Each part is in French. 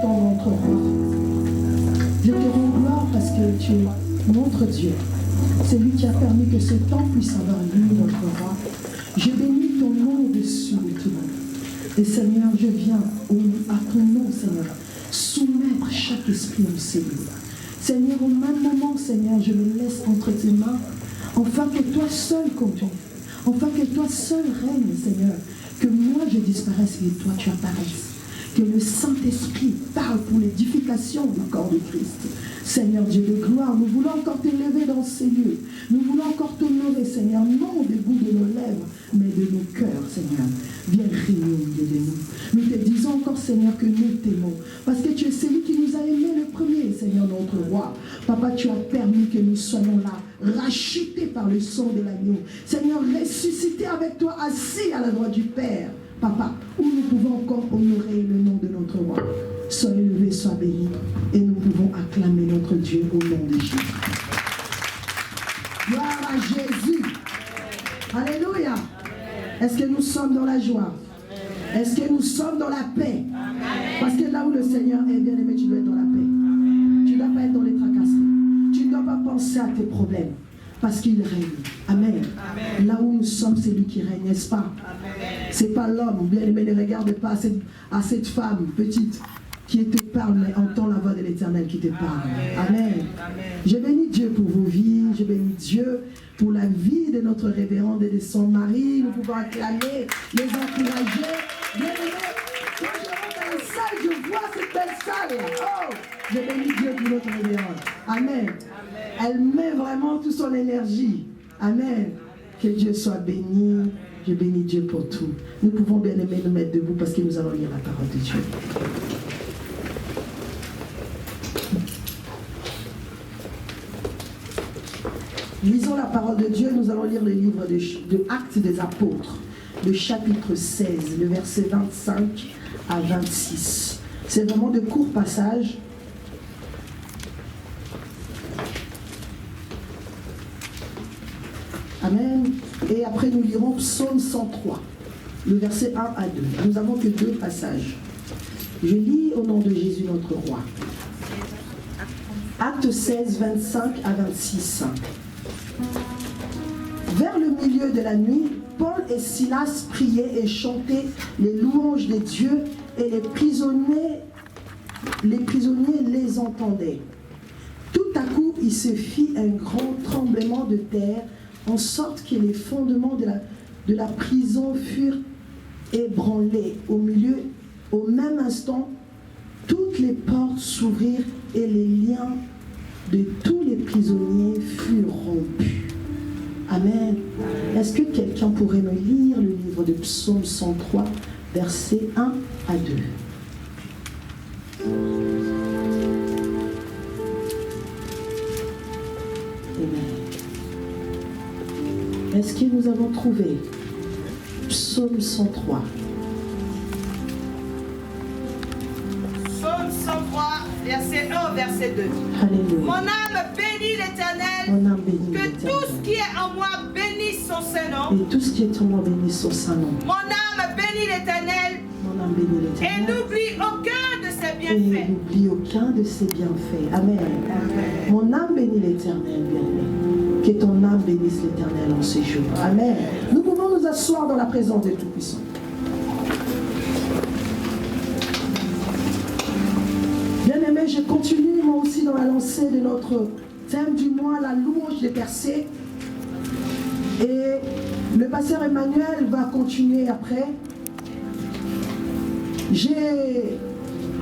temps notre roi. Je te rends gloire parce que tu es notre Dieu. C'est lui qui a permis que ce temps puisse avoir lieu, notre roi. Je bénis ton nom au-dessus de tout nom. Et Seigneur, je viens à ton nom, Seigneur, soumettre chaque esprit en cellule. Seigneur, au même moment, Seigneur, je le laisse entre tes mains, afin que toi seul comptes, afin que toi seul règne, Seigneur, que moi je disparaisse et toi tu apparaisses. Que le Saint-Esprit parle pour l'édification du corps de Christ. Seigneur Dieu de gloire, nous voulons encore t'élever dans ces lieux. Nous voulons encore t'honorer, Seigneur, non des bouts de nos lèvres, mais de nos cœurs, Seigneur. Viens régner au milieu de nous. Nous te disons encore, Seigneur, que nous t'aimons. Parce que tu es celui qui nous a aimés le premier, Seigneur, notre roi. Papa, tu as permis que nous soyons là, rachetés par le sang de l'agneau. Seigneur, ressuscités avec toi, assis à la droite du Père. Papa, où nous pouvons encore honorer le nom de notre roi. Sois élevé, sois béni, et nous pouvons acclamer notre Dieu au nom de Jésus. Gloire à Jésus. Alléluia. Est-ce que nous sommes dans la joie? Est-ce que nous sommes dans la paix? Parce que là où le Seigneur est, bien aimé, tu dois être dans la paix. Tu ne dois pas être dans les tracasseries. Tu ne dois pas penser à tes problèmes. Parce qu'il règne. Amen. Amen. Là où nous sommes, c'est lui qui règne, n'est-ce pas? Ce n'est pas l'homme. Bien aimé, ne regarde pas à cette femme petite qui te parle, mais entend la voix de l'Éternel qui te parle. Amen. Amen. Je bénis Dieu pour vos vies. Je bénis Dieu pour la vie de notre révérende et de son mari. Nous pouvons acclamer, les encourager. Bien aimé, quand je rentre dans la salle, je vois cette belle salle. Oh, je bénis Dieu pour notre révérende. Amen. Elle met vraiment toute son énergie. Amen. Que Dieu soit béni. Je bénis Dieu pour tout. Nous pouvons bien aimer nous mettre debout parce que nous allons lire la parole de Dieu. Lisons la parole de Dieu. Nous allons lire le livre de Actes des Apôtres, le chapitre 16, le verset 25 à 26. C'est vraiment de courts passages. Amen. Et après, nous lirons Psaume 103, le verset 1 à 2. Nous n'avons que 2 passages. Je lis au nom de Jésus, notre roi. Acte 16, 25 à 26. Vers le milieu de la nuit, Paul et Silas priaient et chantaient les louanges de Dieu, et les prisonniers les entendaient. Tout à coup, il se fit un grand tremblement de terre, en sorte que les fondements de la prison furent ébranlés. Au même instant, toutes les portes s'ouvrirent et les liens de tous les prisonniers furent rompus. Amen. Est-ce que quelqu'un pourrait me lire le livre de Psaume 103, versets 1 à 2? Est-ce que nous avons trouvé Psaume 103? Psaume 103, verset 1, verset 2. Alléluia. Mon âme bénit l'Éternel. Mon âme bénit que l'Éternel. tout ce qui est en moi bénisse son Saint-Nom. Et tout ce qui est en moi bénisse son Saint-Nom. Mon âme bénit l'Éternel. Mon âme bénit Et l'Éternel. n'oublie aucun de ses Et bienfaits. n'oublie aucun de ses bienfaits. Amen. Amen. Mon âme bénit l'Éternel, bien-aimé. Que ton âme bénisse l'Éternel en ces jours. Amen. Nous pouvons nous asseoir dans la présence du Tout-Puissant. Bien-aimé, je continue moi aussi dans la lancée de notre thème du mois, la louange des percées. Et le pasteur Emmanuel va continuer après. J'ai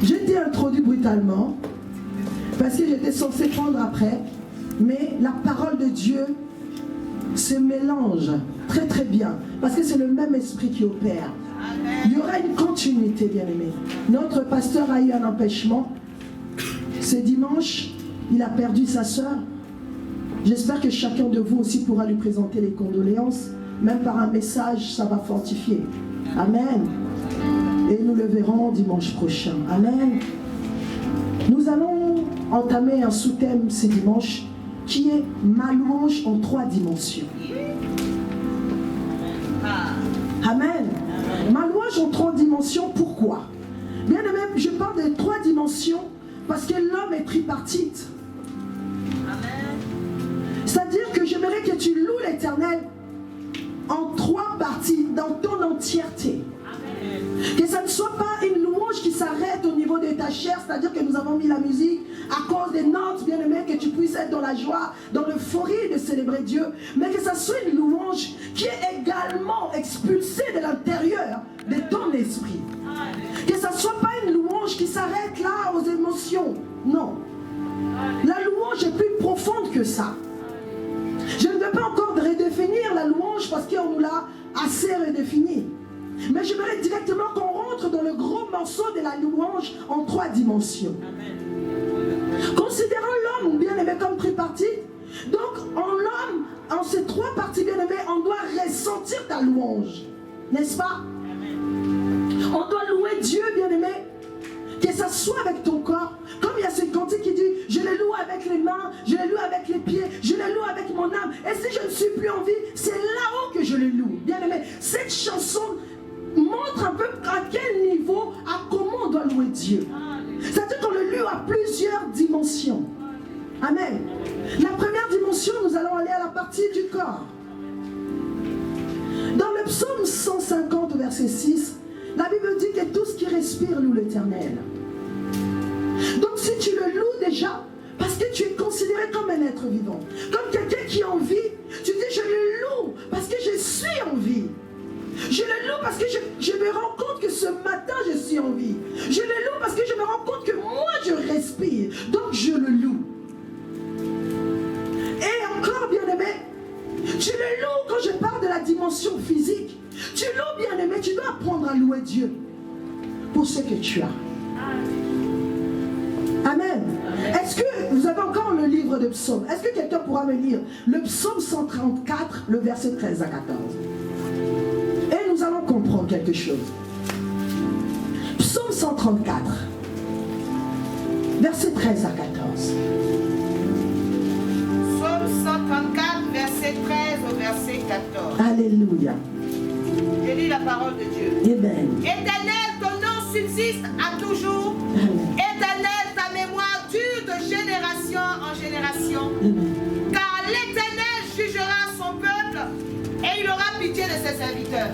été introduit brutalement parce que j'étais censé prendre après, mais la parole de Dieu se mélange très très bien parce que c'est le même esprit qui opère. Il y aura une continuité, bien aimé. Notre pasteur a eu un empêchement. Ce dimanche, il a perdu sa sœur. J'espère que chacun de vous aussi pourra lui présenter les condoléances. Même par un message, ça va fortifier. Amen. Et nous le verrons dimanche prochain. Amen. Nous allons entamer un sous-thème ce dimanche qui est ma louange en 3 dimensions. Amen. Ma louange en 3 dimensions, pourquoi? Bien aimé, je parle de 3 dimensions Parce que l'homme est tripartite. C'est-à-dire que j'aimerais que tu loues l'Éternel en 3 parties, dans ton entièreté. Que ça ne soit pas une louange qui s'arrête au niveau de ta chair, c'est-à-dire que nous avons mis la musique à cause des notes, bien aimé, que tu puisses être dans la joie, dans l'euphorie de célébrer Dieu, mais que ça soit une louange qui est également expulsée de l'intérieur de ton esprit. Que ça ne soit pas une louange qui s'arrête là aux émotions. Non. La louange est plus profonde que ça. Je ne veux pas encore redéfinir la louange parce qu'on nous l'a assez redéfinie. Mais j'aimerais directement qu'on rentre dans le gros morceau de la louange en 3 dimensions. Considérons l'homme bien aimé comme tripartite. Donc en l'homme, en ces 3 parties bien aimées, on doit ressentir ta louange. N'est-ce pas? On doit louer Dieu bien aimé. Que ça soit avec ton corps. Comme il y a ce cantique qui dit, je le loue avec les mains, je le loue avec les pieds, je le loue avec mon âme. Et si je ne suis plus en vie, c'est là-haut que je le loue. Bien aimé, cette chanson montre un peu à quel niveau, à comment on doit louer Dieu. C'est-à-dire qu'on le loue à plusieurs dimensions. Amen. La première dimension, nous allons aller à la partie du corps. Dans le psaume 150, verset 6, la Bible dit que tout ce qui respire loue l'Éternel. Donc si tu le loues déjà, parce que tu es considéré comme un être vivant, comme quelqu'un qui est en vie, tu dis je le loue parce que je suis en vie. Je le loue parce que je me rends compte que ce matin je suis en vie. Je le loue parce que je me rends compte que moi je respire. Donc je le loue. Et encore bien aimé, tu le loues quand je parle de la dimension physique. Tu loues bien aimé, tu dois apprendre à louer Dieu pour ce que tu as. Amen. Est-ce que vous avez encore le livre de psaumes? Est-ce que quelqu'un pourra me lire le psaume 134, le verset 13 à 14? Et nous allons comprendre quelque chose. Psaume 134, verset 13 à 14. Psaume 134, verset 13 au verset 14. Alléluia. Je lis la parole de Dieu. Amen. Éternel, ton nom subsiste à toujours. Amen. Éternel, ta mémoire dure de génération en génération. Amen. Car l'Éternel jugera son peuple et il aura pitié de ses serviteurs.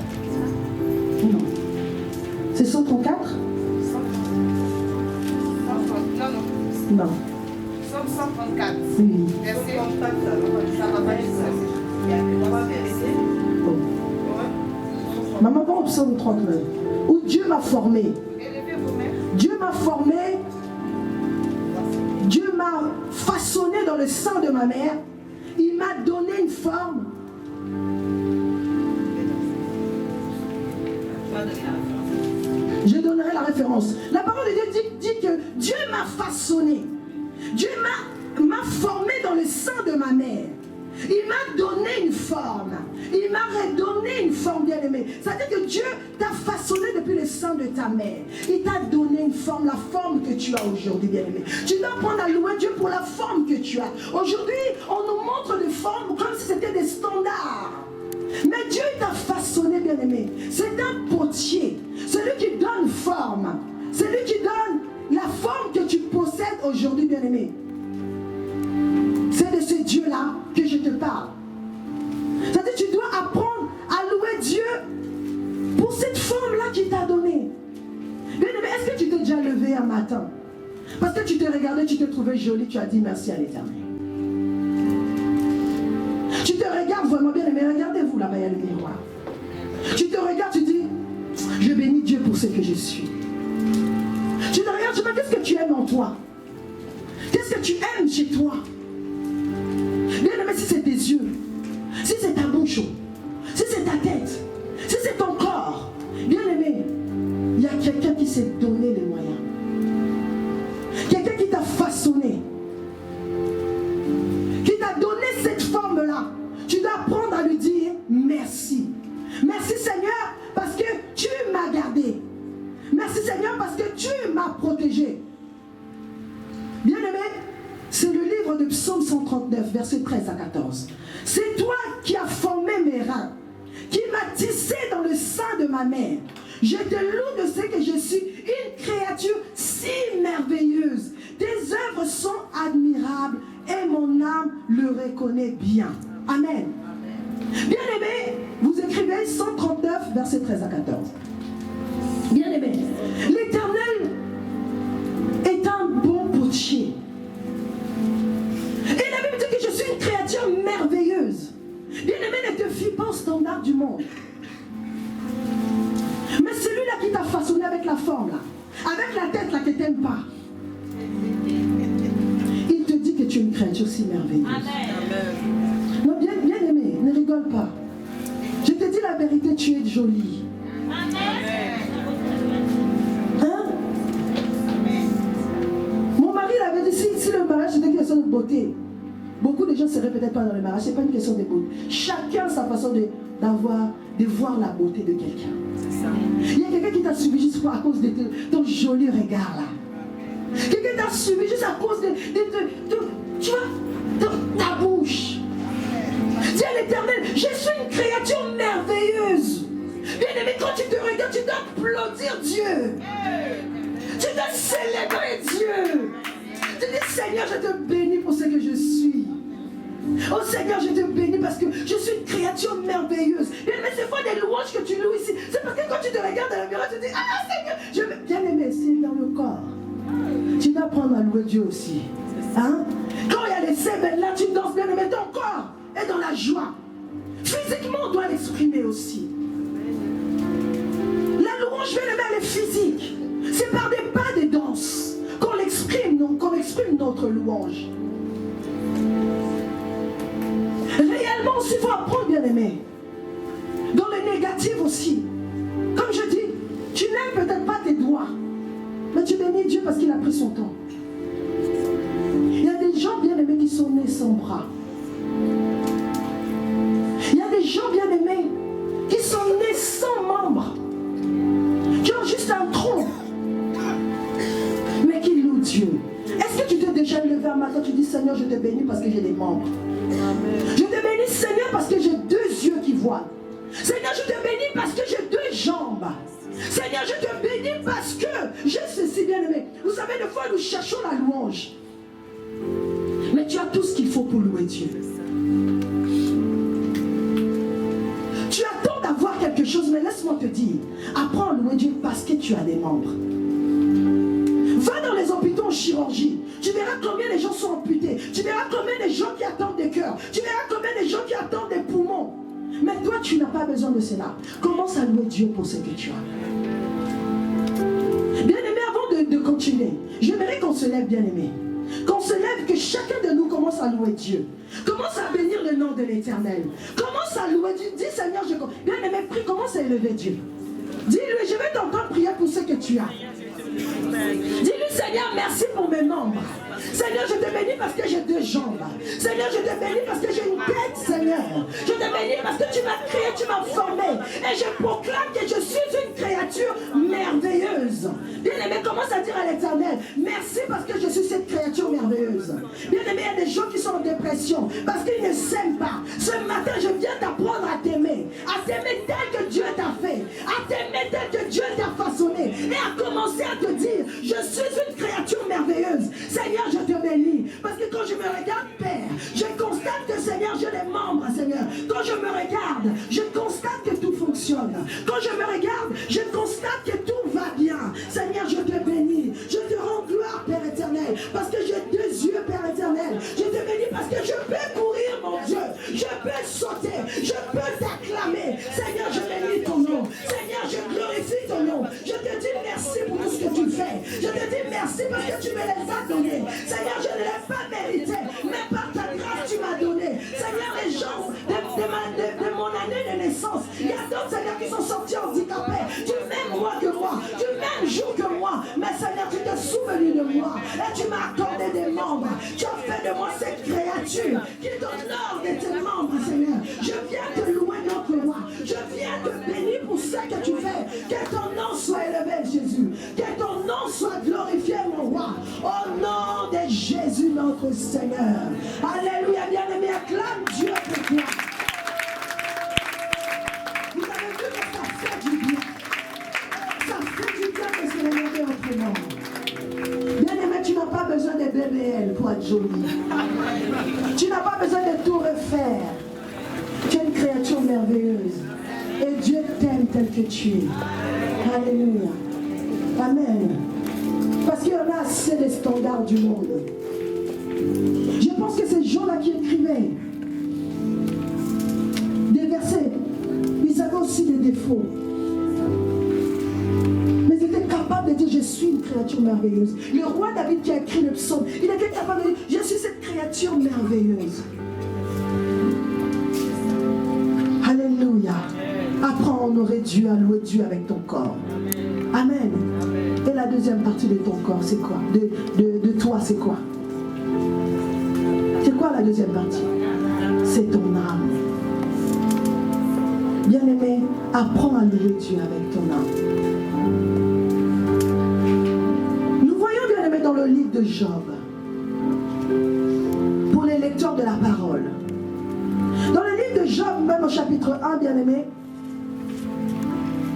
Non. C'est 134? Non, non. Non. Psaume 134. Oui. Verset 134. Ça va pas dire ça. Il y a 3 versets. Oh. Maman, va au psaume 39. Où Dieu m'a formé. Élevez vous-même. Dieu m'a formé. Dieu m'a façonné dans le sein de ma mère. Il m'a donné une forme. Je donnerai la référence. La parole de Dieu dit que Dieu m'a façonné. Dieu m'a formé dans le sein de ma mère. Il m'a donné une forme. Il m'a redonné une forme, bien aimée. C'est-à-dire que Dieu t'a façonné depuis le sein de ta mère. Il t'a donné une forme, la forme que tu as aujourd'hui, bien aimée. Tu dois apprendre à louer Dieu pour la forme que tu as. Aujourd'hui, on nous montre des formes comme si c'était des standards. Mais Dieu t'a façonné, bien aimé. C'est un potier. Celui qui donne forme. Celui qui donne la forme que tu possèdes aujourd'hui, bien aimé. C'est de ce Dieu-là que je te parle. C'est-à-dire que tu dois apprendre à louer Dieu pour cette forme-là qu'il t'a donnée. Bien aimé, est-ce que tu t'es déjà levé un matin? Parce que tu t'es regardé, tu te trouvais jolie, tu as dit merci à l'Éternel. Tu te regardes vraiment bien aimé, regardez-vous là-bas, il y a le miroir. Tu te regardes, tu dis, je bénis Dieu pour ce que je suis. Tu te regardes, tu dis, qu'est-ce que tu aimes en toi? Qu'est-ce que tu aimes chez toi? Bien aimé, si c'est tes yeux, si c'est ta bouche, si c'est ta tête, si c'est ton corps, bien aimé, il y a quelqu'un qui s'est donné les moyens. Quelqu'un qui t'a façonné, qui t'a donné cette forme-là. Tu dois apprendre à lui dire merci. Merci Seigneur parce que tu m'as gardé. Merci Seigneur parce que tu m'as protégé. Bien aimé, c'est le livre de Psaume 139, versets 13 à 14. C'est toi qui as formé mes reins, qui m'as tissé dans le sein de ma mère. Je te loue de ce que je suis une créature si merveilleuse. Tes admirable et mon âme le reconnaît bien. Amen. Bien-aimés, vous écrivez 139, versets 13 à 14. Bien-aimés, l'Éternel est un bon potier. Et la Bible dit que je suis une créature merveilleuse. Bien-aimé, ne te fie pas au standard du monde. Mais celui-là qui t'a façonné avec la forme, là, avec la tête là, que tu n'aimes pas, il te dit que tu es une créature si merveilleuse. Amen. Non, bien-aimé, ne rigole pas. Je te dis la vérité, tu es jolie. Amen. Hein? Mon mari l'avait dit, si le mariage était une question de beauté, beaucoup de gens ne seraient peut-être pas dans le mariage, ce n'est pas une question de beauté. Chacun a sa façon de voir la beauté de quelqu'un. Il y a quelqu'un qui t'a suivi juste à cause de ton joli regard là. Quelqu'un t'a suivi juste à cause de tu vois, ta bouche. Dis à l'Éternel, je suis une créature merveilleuse. Bien aimé, quand tu te regardes, tu dois applaudir Dieu. Tu dois célébrer Dieu. Tu dis, Seigneur, je te bénis pour ce que je suis. Oh Seigneur, je te bénis parce que je suis une créature merveilleuse. Mais c'est pas des louanges que tu loues ici. C'est parce que quand tu te regardes dans le miroir, tu te dis, ah Seigneur, bien aimé, c'est dans le corps. Tu dois apprendre à louer Dieu aussi. Hein? Quand il y a les semaines là, tu danses, bien aimé, ton corps est dans la joie. Physiquement, on doit l'exprimer aussi. La louange, bien aimé, elle est physique. C'est par des pas de danse qu'on exprime notre louange. Réellement aussi, il faut apprendre, bien aimé. Dans le négatif aussi. Comme je dis, tu n'aimes peut-être pas tes doigts, mais tu bénis Dieu parce qu'il a pris son temps. Il y a des gens bien aimés qui sont nés sans bras. Il y a des gens bien aimés qui sont nés sans membres, qui ont juste un tronc, mais qui louent Dieu. Est-ce que tu t'es déjà levé un matin, tu dis Seigneur, je te bénis parce que j'ai des membres. Je te bénis Seigneur parce que j'ai 2 yeux qui voient. Seigneur, je te bénis parce que j'ai 2 jambes. Seigneur, je te bénis parce que j'ai ceci, bien aimé. Vous savez, des fois nous cherchons la louange, mais tu as tout ce qu'il faut pour louer Dieu. Tu attends d'avoir quelque chose, mais laisse-moi te dire, apprends à louer Dieu parce que tu as des membres. Va dans les hôpitaux en chirurgie. Tu verras combien les gens sont amputés. Tu verras combien de gens qui attendent des cœurs. Tu verras combien de gens qui attendent des poumons. Mais toi, tu n'as pas besoin de cela. Commence à louer Dieu pour ce que tu as. Bien-aimé, avant de continuer, j'aimerais qu'on se lève, bien-aimé. Qu'on se lève, que chacun de nous commence à louer Dieu. Commence à bénir le nom de l'Éternel. Commence à louer Dieu. Dis Seigneur, bien-aimé, prie, commence à élever Dieu. Dis-lui, je vais t'entendre prier pour ce que tu as. Dis-lui, Seigneur, merci pour mes membres. Seigneur, je te bénis parce que j'ai 2 jambes. Seigneur, je te bénis parce que j'ai une tête, Seigneur. Je te bénis parce que tu m'as créé, tu m'as formé. Et je proclame que je suis une créature merveilleuse. Bien-aimé, commence à dire à l'Éternel, merci parce que je suis cette créature merveilleuse. Bien-aimé, il y a des gens qui sont en dépression parce qu'ils ne s'aiment pas. Ce matin, je viens t'apprendre à t'aimer tel que Dieu t'a fait, à t'aimer tel que Dieu t'a façonné, et à commencer à te dire, je suis une créature merveilleuse. Seigneur, je te bénis, parce que quand je me regarde, Père, je constate que, Seigneur, j'ai des membres, Seigneur. Quand je me regarde, je constate que tout fonctionne. Quand je me regarde, je constate que tout va bien. Seigneur, je te bénis. Je te rends gloire, Père éternel, parce que j'ai 2 yeux, Père éternel. Je te bénis parce que je peux courir, mon Dieu. Je peux sauter. Je peux t'acclamer. Seigneur, je bénis ton nom. Seigneur, je glorifie ton nom. Je te dis merci pour tout ce que tu fais. Je te dis merci parce que tu me les as donnés. Seigneur, je ne l'ai pas mérité, mais par ta grâce, tu m'as donné. Seigneur, les gens de mon année de naissance, il y a d'autres, Seigneur, qui sont sortis handicapés. Tu m'aimes moins que moi. Tu m'aimes jour que moi. Mais Seigneur, tu t'es souvenu de moi. Et tu m'as accordé des membres. Tu as fait de moi cette créature qui t'honore de tes membres, Seigneur. Je viens te louer, notre roi. Je viens te bénir pour ce que tu fais. Que ton nom soit élevé, Jésus. Que ton nom soit glorifié, mon roi. Au nom de Jésus, notre Seigneur. Alléluia, bien-aimé, acclame Dieu pour toi. Vous avez vu que ça fait du bien. Ça fait du bien de se regarder autrement. Bien-aimé, tu n'as pas besoin de bébés. BBL pour être jolie. Tu n'as pas besoin de tout refaire. Tu es une créature merveilleuse. Et Dieu t'aime tel que tu es. Alléluia. Amen. Parce qu'il y en a assez des standards du monde. Je pense que ces gens-là qui écrivaient des versets, ils avaient aussi des défauts. Mais ils étaient capables de dire, je suis une créature merveilleuse. Le roi David qui a écrit le psaume, il était capable de dire, je suis cette créature merveilleuse. Alléluia. Apprends à honorer Dieu, à louer Dieu avec ton corps. Amen. Et la deuxième partie de ton corps, c'est quoi? De toi, c'est quoi? C'est quoi la deuxième partie? C'est ton âme. Bien-aimé, apprends à louer Dieu avec ton âme. Nous voyons, bien-aimé, dans le livre de Job, pour les lecteurs de la parole, dans le livre de Job, même au chapitre 1, bien-aimé,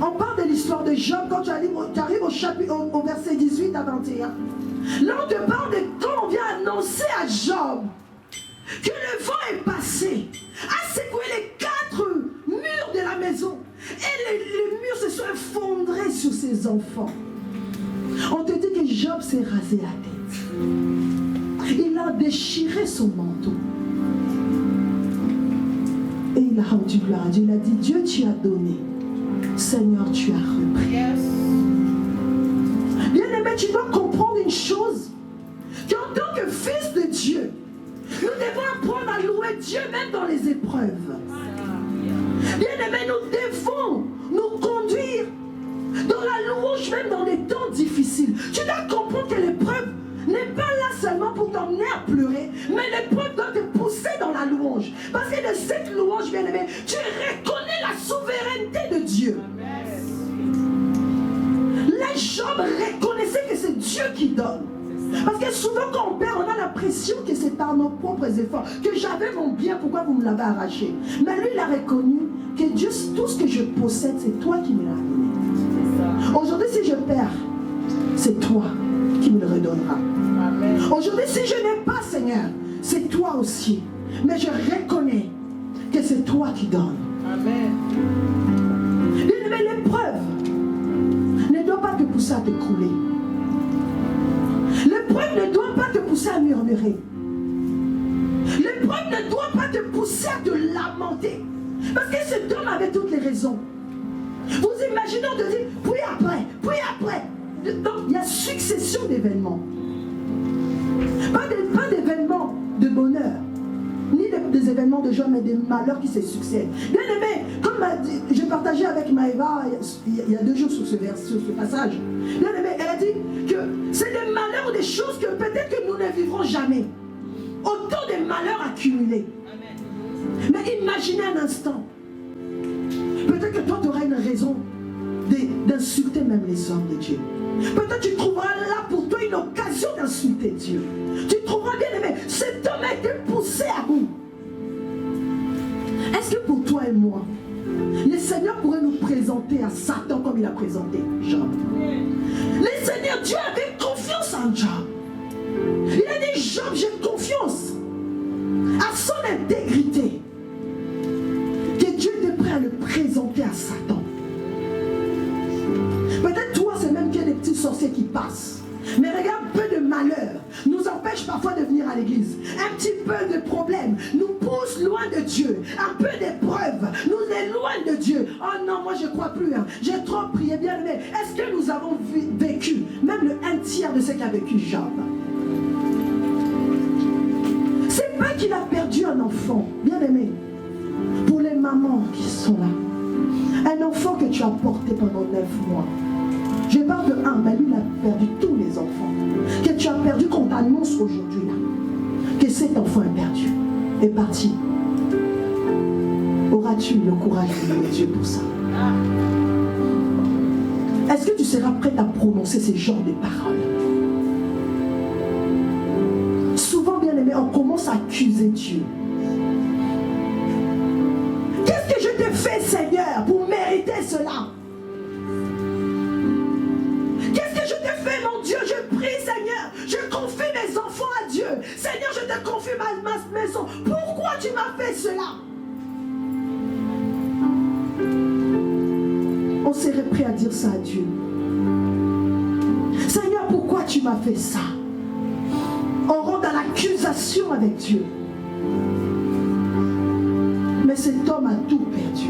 on parle de l'histoire de Job quand tu arrives au verset 18 à 21. Là, on te parle de quand on vient annoncer à Job que le vent est passé, a secoué les 4 murs de la maison et les murs se sont effondrés sur ses enfants. On te dit que Job s'est rasé la tête. Il a déchiré son manteau. Et il a rendu gloire à Dieu. Il a dit, Dieu, tu as donné. Seigneur, tu as repris. Yes. Bien-aimé, tu dois comprendre une chose, qu'en tant que fils de Dieu, nous devons apprendre à louer Dieu même dans les épreuves. Bien-aimé, nous devons nous conduire dans la louange même dans les temps difficiles. Tu dois comprendre que l'épreuve n'est pas là seulement pour t'emmener à pleurer, mais l'épreuve doit te pousser dans la louange. Parce que de cette louange, bien-aimé, tu reconnais la souveraineté de Dieu. Les Job reconnaissaient que c'est Dieu qui donne. Parce que souvent quand on perd, on a l'impression que c'est par nos propres efforts, que j'avais mon bien, pourquoi vous me l'avez arraché? Mais lui, il a reconnu que Dieu, tout ce que je possède, c'est toi qui me l'as donné. Aujourd'hui, si je perds, c'est toi qui me le redonneras. Aujourd'hui, si je n'ai pas, Seigneur, c'est toi aussi. Mais je reconnais que c'est toi qui donnes. Amen. Mais l'épreuve ne doit pas te pousser à t'écrouler. L'épreuve ne doit pas te pousser à murmurer. L'épreuve ne doit pas te pousser à te lamenter. Parce que cet homme avait toutes les raisons. Vous imaginez, on te dit, puis après. Donc, il y a succession d'événements. Pas d'événements de bonheur, ni des événements de joie, mais des malheurs qui se succèdent. Bien aimé, comme j'ai partagé avec Maëva il y a 2 jours sur ce passage, bien aimé, elle a dit que c'est des malheurs ou des choses que peut-être que nous ne vivrons jamais. Autant de malheurs accumulés. Amen. Mais imaginez un instant, peut-être que toi tu auras une raison d'insulter même les hommes de Dieu. Peut-être tu trouveras là pour toi une occasion d'insulter Dieu. Tu trouveras, bien aimé, cet homme a été poussé à bout. Est-ce que pour toi et moi, le Seigneur pourrait nous présenter à Satan comme il a présenté Job? Le Seigneur, Dieu avait confiance en Job. Il a dit, Job, j'ai confiance à son intégrité, que Dieu était prêt à le présenter à Satan. Peut-être toi, c'est même qu'il y a des petits sorciers qui passent. Mais regarde, peu de malheur nous empêche parfois de venir à l'église. Un petit peu de problème nous pousse loin de Dieu. Un peu d'épreuve nous éloigne de Dieu. Oh non, moi je ne crois plus. Hein. J'ai trop prié, bien aimé. Est-ce que nous avons vécu même le 1/3 de ce qu'a vécu Job? C'est pas qu'il a perdu un enfant, bien aimé. Pour les mamans qui sont là, un enfant que tu as porté pendant 9 mois. Je parle de un, mais lui il a perdu tous les enfants. Que tu as perdu qu'on t'annonce aujourd'hui là. Que cet enfant est perdu, est parti. Auras-tu le courage de louer Dieu pour ça? Est-ce que tu seras prête à prononcer ces genres de paroles? Souvent, bien aimé, on commence à accuser Dieu. Qu'est-ce que je t'ai fait, Seigneur, pour mériter cela? Qu'est-ce que je t'ai fait, mon Dieu? Je prie, Seigneur, je confie mes enfants à Dieu. prêt à dire ça à Dieu. Seigneur, pourquoi tu m'as fait ça? On rentre dans l'accusation avec Dieu. Mais cet homme a tout perdu.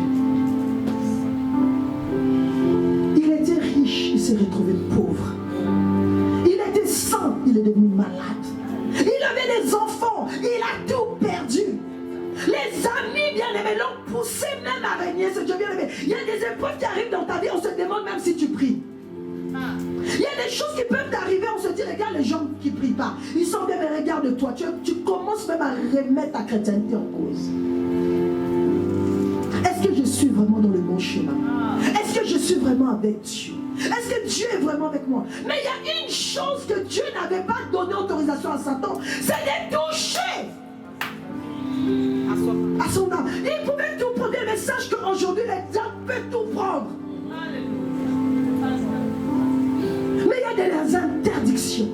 Il était riche, il s'est retrouvé pauvre. Il était sain, il est devenu malade. Il avait des enfants, il a tout perdu. Les amis bien-aimés l'ont poussé même à régner ce Dieu bien-aimé. Il y a des épreuves qui arrivent dans ta vie, on se demande même si tu pries. Il y a des choses qui peuvent t'arriver, on se dit, regarde les gens qui ne prient pas. Ils sont bien, mais regarde-toi. Tu commences même à remettre ta chrétienté en cause. Est-ce que je suis vraiment dans le bon chemin? Est-ce que je suis vraiment avec Dieu? Est-ce que Dieu est vraiment avec moi? Mais il y a une chose que Dieu n'avait pas donné autorisation à Satan, c'est de toucher à son âme. Il pouvait tout prendre, mais sache qu'aujourd'hui, les diables peuvent tout prendre. Mais il y a des interdictions.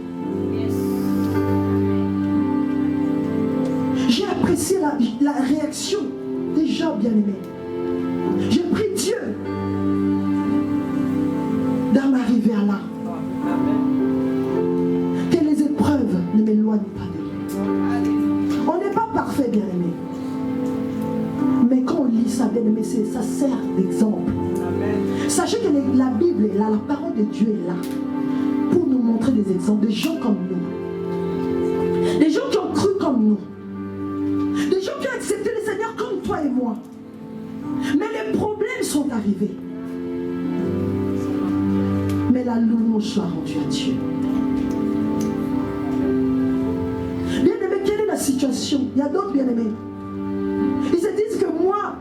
J'ai apprécié la réaction des gens bien-aimés. J'ai pris Dieu d'en arriver à là. Que les épreuves ne m'éloignent pas de lui. On n'est pas parfait, bien-aimé. Mais quand on lit ça, bien-aimé, ça sert d'exemple. Sachez que la Bible est là, la parole de Dieu est là pour nous montrer des exemples, des gens comme nous. Des gens qui ont cru comme nous. Des gens qui ont accepté le Seigneur comme toi et moi. Mais les problèmes sont arrivés. Mais la louange soit rendue à Dieu. Bien-aimé, quelle est la situation? Il y a d'autres bien-aimés. Ils se disent que moi,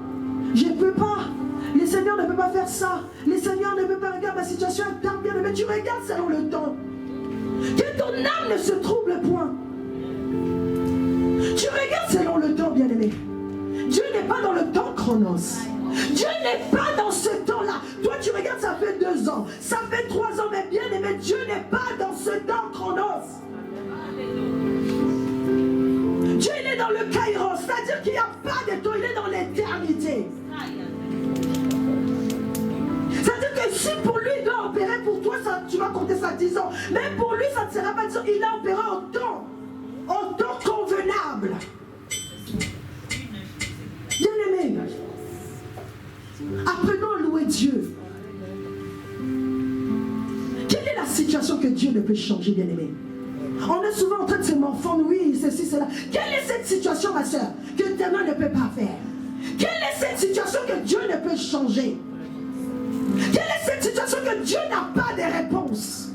je ne peux pas. Le Seigneur ne peut pas faire ça. Le Seigneur ne peut pas regarder ma situation interne, bien-aimé. Tu regardes selon le temps. Que ton âme ne se trouble point. Tu regardes selon le temps, bien-aimé. Dieu n'est pas dans le temps chronos. Dieu n'est pas dans ce temps-là. Toi, tu regardes, ça fait 2 ans. Ça fait 3 ans, mais bien-aimé, Dieu n'est pas dans ce temps chronos. Dieu, il est dans le kairos. C'est-à-dire qu'il n'y a pas de temps, il est dans l'éternité. C'est-à-dire que si pour lui il doit opérer pour toi, ça, tu vas compter ça 10 ans. Mais pour lui, ça ne sera pas 10 ans. Il a opéré au temps convenable. Bien-aimé, apprenons à louer Dieu. Quelle est la situation que Dieu ne peut changer, bien-aimé? On est souvent en train de se morfondre, oui, ceci, cela. Quelle est cette situation, ma soeur, que Dieu ne peut pas faire? Quelle est cette situation que Dieu ne peut changer? Quelle est cette situation que Dieu n'a pas de réponse?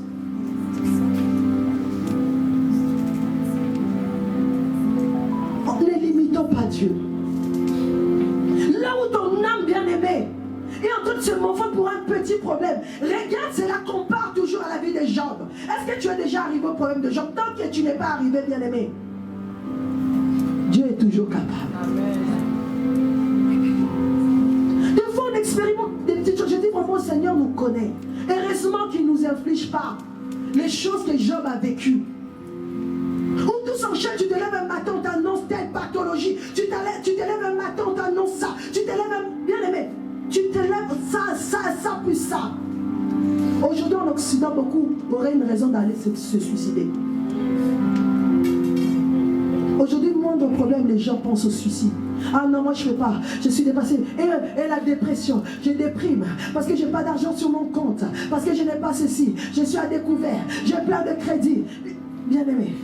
Ne limitons pas Dieu. Là où ton âme bien-aimée est en train de se morfondre pour un petit problème, regarde, c'est la compare toujours à la vie de Job. Est-ce que tu es déjà arrivé au problème de Job? Tant que tu n'es pas arrivé, bien-aimé, Dieu est toujours capable. Amen. Des fois, on expérimente des petites choses. Je dis vraiment, le Seigneur nous connaît. Heureusement qu'il ne nous inflige pas les choses que Job a vécues. Où tout s'enchaîne, tu te lèves un matin, on t'annonce telle pathologie. Tu te lèves un matin, on t'annonce ça. Tu te lèves, bien-aimé, tu te lèves ça, puis ça. Aujourd'hui, en Occident, beaucoup auraient une raison d'aller se suicider. Aujourd'hui, moindre problème, les gens pensent au suicide. Ah non, moi je ne fais pas, je suis dépassé. Et la dépression, je déprime parce que je n'ai pas d'argent sur mon compte, parce que je n'ai pas ceci, je suis à découvert, j'ai plein de crédits. Bien-aimé.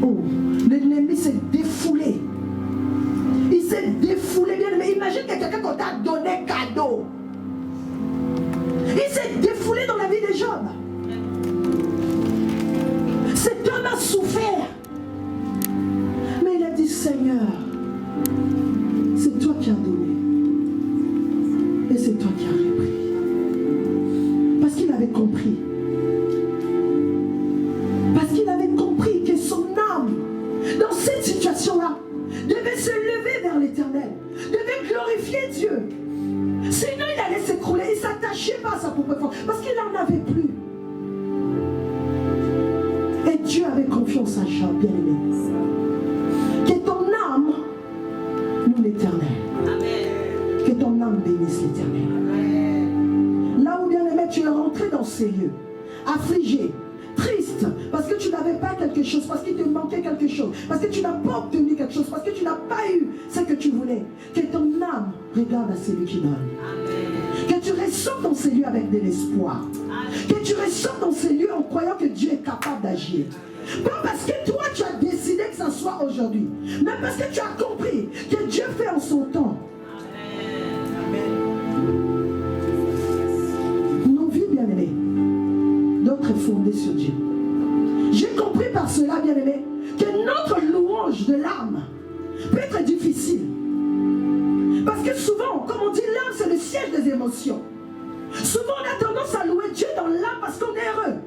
Oh, l'ennemi s'est défoulé. Il s'est défoulé, bien-aimé. Imagine que quelqu'un qu'on t'a donné cadeau. Il s'est défoulé dans la vie des Job. Cet homme a souffert. Mais il a dit, Seigneur, c'est toi qui as donné. Et c'est toi qui as repris. Parce qu'il avait compris. Parce qu'il avait compris que son âme, dans cette situation-là, devait se lever vers l'Éternel, devait glorifier Dieu. Sinon, il allait s'écrouler, il ne s'attachait pas à sa propre force, parce qu'il n'en avait plus. Et Dieu avait confiance à Job, bien-aimé. Que ton âme loue l'Éternel. Que ton âme bénisse l'Éternel. ces lieux, affligé, triste, parce que tu n'avais pas quelque chose, parce qu'il te manquait quelque chose, parce que tu n'as pas obtenu quelque chose, parce que tu n'as pas eu ce que tu voulais, que ton âme regarde à celui qui donne. Que tu ressortes dans ces lieux avec de l'espoir. Que tu ressortes dans ces lieux en croyant que Dieu est capable d'agir. Pas parce que toi tu as décidé que ça soit aujourd'hui, mais parce que tu as compris que Dieu fait en son temps. Nos vies, bien-aimés, d'autres est fondée sur Dieu. J'ai compris par cela, bien-aimés, que notre louange de l'âme peut être difficile. Parce que souvent, comme on dit, l'âme c'est le siège des émotions. Souvent on a tendance à louer Dieu dans l'âme parce qu'on est heureux.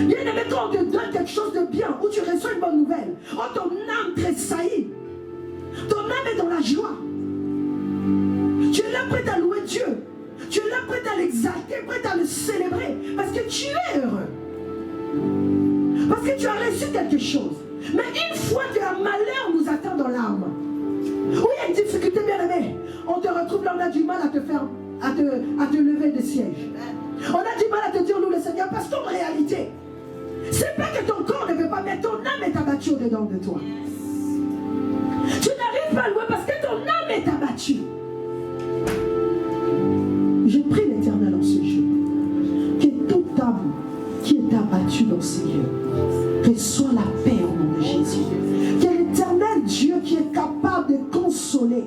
Bien-aimé, quand on te donne quelque chose de bien, ou tu reçois une bonne nouvelle, oh, ton âme tressaillit. Ton âme est dans la joie. Tu es là prêt à louer Dieu. Tu es là prêt à l'exalter, prêt à le célébrer. Parce que tu es heureux. Parce que tu as reçu quelque chose. Mais une fois qu'un malheur nous atteint dans l'âme, où il y a une difficulté, bien-aimé, on te retrouve là, on a du mal à te faire, à te lever de siège. On a du mal à te dire, nous, le Seigneur, parce qu'en réalité, c'est pas que ton corps ne veut pas, mais ton âme est abattue au-dedans de toi. Tu n'arrives pas à louer parce que ton âme est abattue. Je prie l'Éternel en ce jour, que toute âme qui est abattue dans ces lieux reçoit la paix au nom de Jésus. Que l'Éternel Dieu qui est capable de consoler,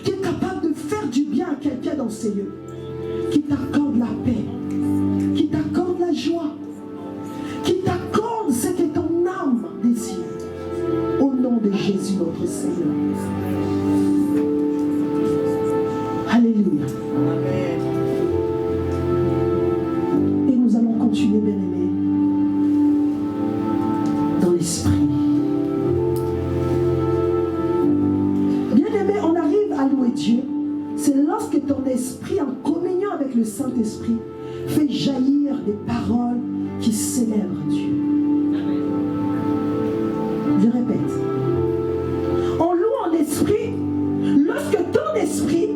qui est capable de faire du bien à quelqu'un dans ces lieux, qui t'accorde la paix, qui t'accorde la joie, qui t'accorde ce que ton âme désire. Au nom de Jésus notre Seigneur. Alléluia. Amen. Et nous allons continuer, bien-aimés, dans l'esprit. Bien-aimés, on arrive à louer Dieu. C'est lorsque ton esprit, en communion avec le Saint-Esprit, fait jaillir des paroles qui célèbrent Dieu. Je répète. On loue en esprit lorsque ton esprit,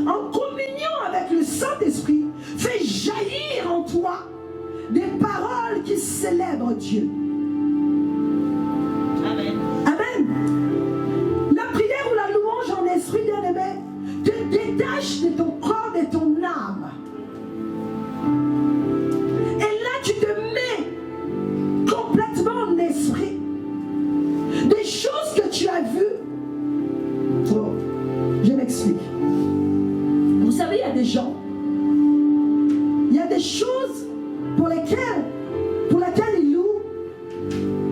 en communion avec le Saint-Esprit, fait jaillir en toi des paroles qui célèbrent Dieu. Amen. Amen. La prière ou la louange en esprit, bien-aimé, te détache de ton corps, de ton âme. Et là, tu te mets complètement en esprit. Des choses que tu as vues. Oh, je m'explique. Vous savez, il y a des gens, il y a des choses pour lesquelles ils louent.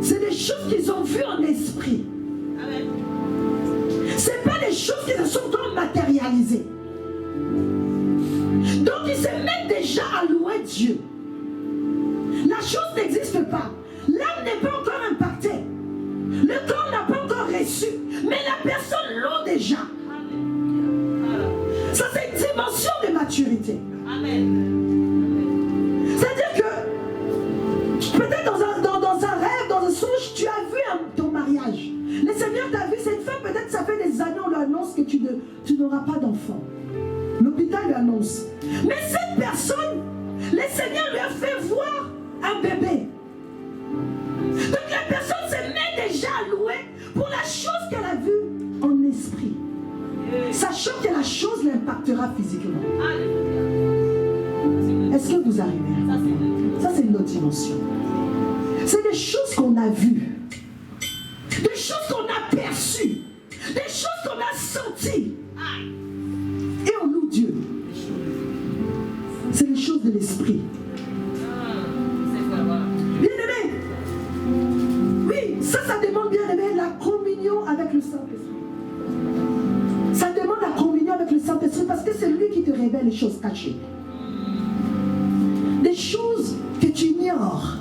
C'est des choses qu'ils ont vues en esprit. Amen. C'est pas des choses qui se sont encore matérialisées. Donc ils se mettent déjà à louer Dieu. La chose n'existe pas. L'âme n'est pas encore impactée. Le corps n'a pas encore reçu. Mais la personne loue déjà. Ça, c'est une dimension de maturité. Amen. C'est-à-dire que peut-être dans un rêve, dans un songe, tu as vu ton mariage. Le Seigneur t'a vu cette femme, peut-être ça fait des années, on lui annonce que tu n'auras pas d'enfant. L'hôpital lui annonce. Mais cette personne, le Seigneur lui a fait voir un bébé. Donc la personne se met déjà à louer pour la chose qu'elle a vue en esprit. Sachant que la chose l'impactera physiquement. Est-ce que vous arrivez? Ça, c'est une autre dimension. C'est des choses qu'on a vues. Des choses qu'on a perçues. Des choses qu'on a senties. Et on loue Dieu. C'est les choses de l'esprit. Bien-aimé. Oui, ça demande, bien-aimé, la communion avec le Saint-Esprit. Ça demande la communion avec le Saint-Esprit parce que c'est lui qui te révèle les choses cachées. Des choses que tu ignores.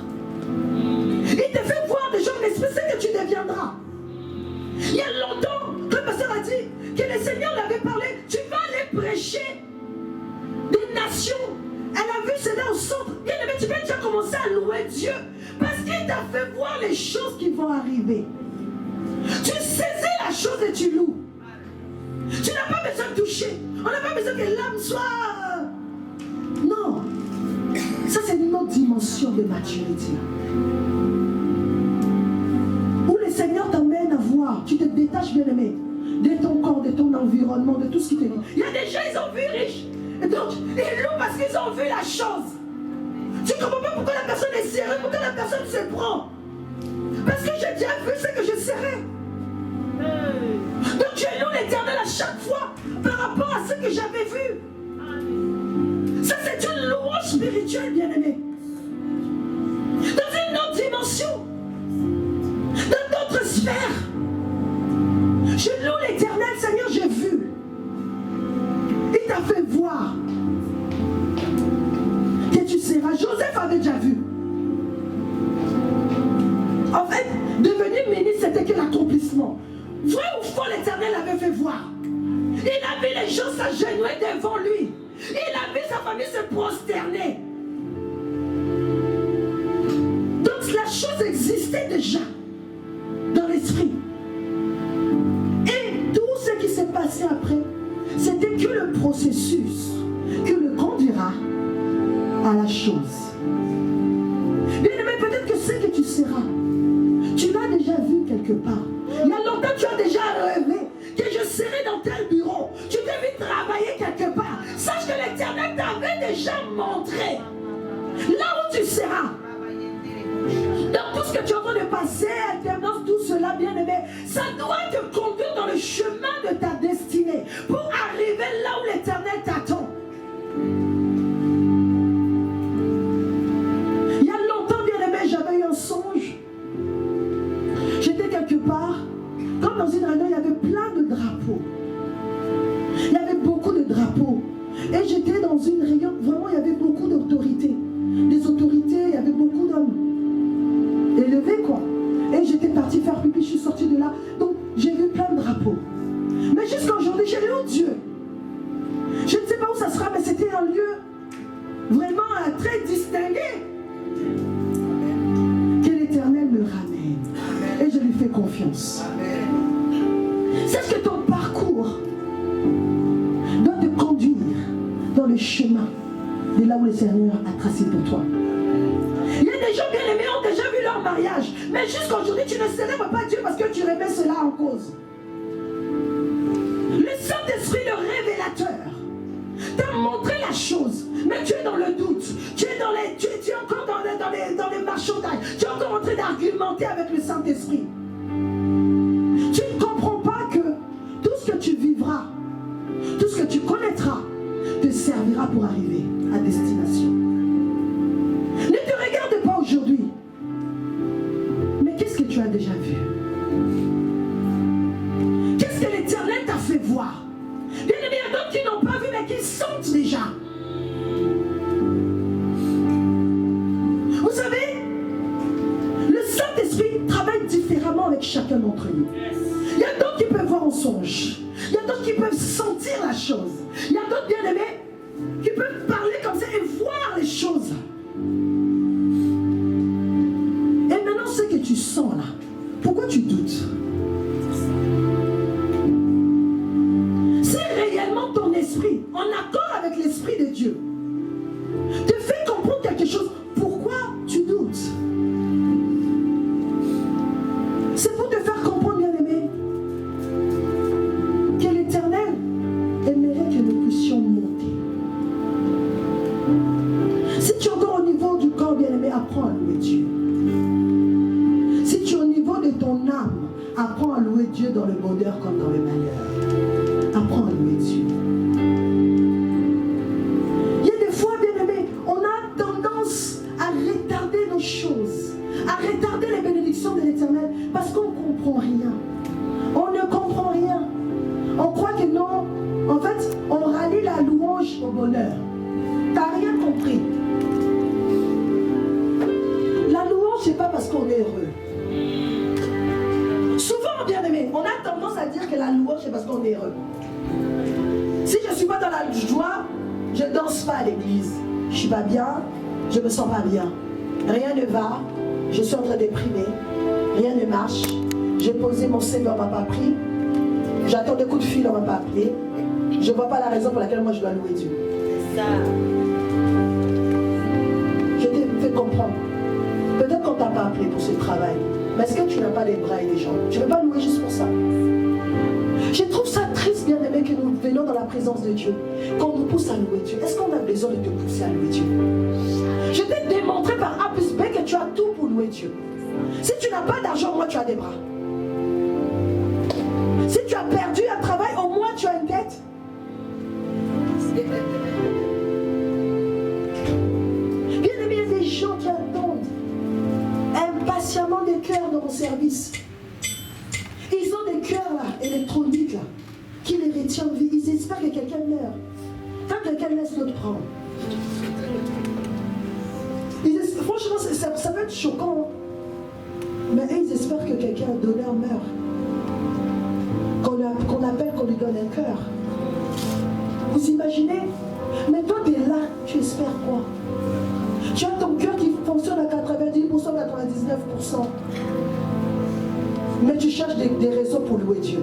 Il te fait voir des gens de l'esprit, c'est que tu deviendras. Il y a longtemps, le pasteur a dit que le Seigneur lui avait parlé, tu vas aller prêcher des nations. Elle a vu cela au centre. Bien aimé, tu peux déjà commencer à louer Dieu parce qu'il t'a fait voir les choses qui vont arriver. Tu saisis la chose et tu loues. Tu n'as pas besoin de toucher. On n'a pas besoin que l'âme soit... Non. Ça, c'est une autre dimension de maturité. Où le Seigneur t'emmène à voir, tu te détaches, bien-aimé, de ton corps, de ton environnement, de tout ce qui te dit. Il y a des gens, ils ont vu riche. Et donc, ils louent parce qu'ils ont vu la chose. Tu ne comprends pas pourquoi la personne est serrée, pourquoi la personne se prend. Parce que j'ai déjà vu ce que je serai. Donc je loue l'Éternel à chaque fois par rapport à ce que j'avais vu. Ça, c'est une louange spirituelle, bien-aimé. Dans une autre dimension. Dans d'autres sphères. Je loue l'Éternel, Seigneur, j'ai vu. Il t'a fait voir que tu seras. Joseph avait déjà vu. En fait, devenir ministre, c'était que l'accomplissement. Vrai ou faux, l'Éternel avait fait voir. Il a vu les gens s'agenouiller devant lui. Il a vu sa famille se prosterner. Donc la chose existait déjà dans l'esprit. Et tout ce qui s'est passé après, c'était que le processus qui le conduira à la chose. Bien-aimé, peut-être que ce que tu seras, tu l'as déjà vu quelque part. Il y a longtemps, tu as déjà rêvé que je serai dans tel bureau. Tu devais travailler quelque part. Sache que l'Éternel t'avait déjà montré là où tu seras. Dans tout ce que tu es en train de passer, alternance, tout cela, bien-aimé, ça doit te conduire dans le chemin de ta destinée pour arriver là où l'Éternel t'attend. Il y a longtemps, bien-aimé, j'avais eu un songe. J'étais quelque part, comme dans une réunion, il y avait plein de drapeaux. Il y avait beaucoup de drapeaux. Et j'étais dans une réunion, vraiment, il y avait beaucoup d'autorités. Des autorités, il y avait beaucoup d'hommes élevés, quoi. Et j'étais partie faire pipi, je suis sortie de là. Donc, j'ai vu plein de drapeaux. Mais jusqu'à aujourd'hui, j'ai loué Dieu. Je ne sais pas où ça sera, mais c'était un lieu vraiment très distingué. Que l'Éternel me ramène. Et je lui fais confiance. C'est ce que ton parcours doit te conduire dans le chemin de là où le Seigneur a tracé pour toi. Il y a des gens bien-aimés ont déjà vu leur mariage, mais jusqu'à aujourd'hui tu ne célèbres pas Dieu parce que tu remets cela en cause. Le Saint-Esprit, le révélateur, t'a montré la chose, mais tu es dans le doute, tu es encore dans les marchandages, tu es encore en train d'argumenter avec le Saint-Esprit. Tu ne comprends pas que tout ce que tu vivras, tout ce que tu connaîtras, te servira pour arriver à destination. Ne te regarde pas aujourd'hui, mais qu'est-ce que tu as déjà vu? Qu'est-ce que l'Éternel t'a fait voir? Bien aimé, il y a d'autres qui n'ont pas vu, mais qui sentent déjà. Vous savez, le Saint-Esprit travaille différemment avec chacun d'entre nous. Il y a d'autres qui peuvent voir en songe. Il y a d'autres qui peuvent sentir la chose. Il y a d'autres bien-aimés qui peuvent parler comme ça et voir les choses. Et maintenant, ce que tu sens là, pourquoi tu doutes? C'est réellement ton esprit, en accord avec l'Esprit de Dieu, te fait comprendre quelque chose. Pourquoi tu doutes? C'est pour te faire comprendre, bien-aimé, que l'Éternel aimerait que nous puissions monter. Si tu es encore au niveau du corps, bien-aimé, apprends à louer Dieu. Si tu es au niveau de ton âme, apprends à louer Dieu dans le bonheur comme dans le malheur. Apprends à louer Dieu. Il y a des fois, bien-aimé, on a tendance à retarder nos choses, à retarder les bénédictions de l'Éternel parce qu'on ne comprend rien. On ne comprend rien. On croit que non. En fait, on rallie la louange au bonheur. Tu n'as rien compris. La louange, c'est pas parce qu'on est heureux. Souvent, bien-aimé, on a tendance à dire que la louange, c'est parce qu'on est heureux. Si je ne suis pas dans la joie, je ne danse pas à l'église. Je ne suis pas bien, je ne me sens pas bien. Rien ne va, je suis en train de déprimer. Rien ne marche. J'ai posé mon CV, on ne m'a pas pris. J'attends des coups de fil, on ne m'a pas appelé. Je ne vois pas la raison pour laquelle moi je dois louer Dieu. C'est ça. travail. Mais est-ce que tu n'as pas les bras et les jambes? Tu ne veux pas louer juste pour ça? Je trouve ça triste, bien aimé, que nous venons dans la présence de Dieu, qu'on nous pousse à louer Dieu. Est-ce qu'on a besoin de te pousser à louer Dieu? Je t'ai démontré par A plus B que tu as tout pour louer Dieu. Si tu n'as pas d'argent, au moins tu as des bras. Si tu as perdu un travail, au moins tu as une tête. Bien aimé, il y a des gens qui attendent impatiemment des cœurs dans mon service. Ils ont des cœurs là, électroniques là, qui les retiennent en vie. Ils espèrent que quelqu'un meurt. Quand quelqu'un laisse l'autre prendre. Franchement, ça peut être choquant. Mais eux, ils espèrent que quelqu'un donneur meurt. Qu'on appelle, qu'on lui donne un cœur. Vous imaginez? Mais toi, tu es là, tu espères quoi? Tu as ton cœur qui fonctionne à 90%, 99%. Mais tu cherches des raisons pour louer Dieu.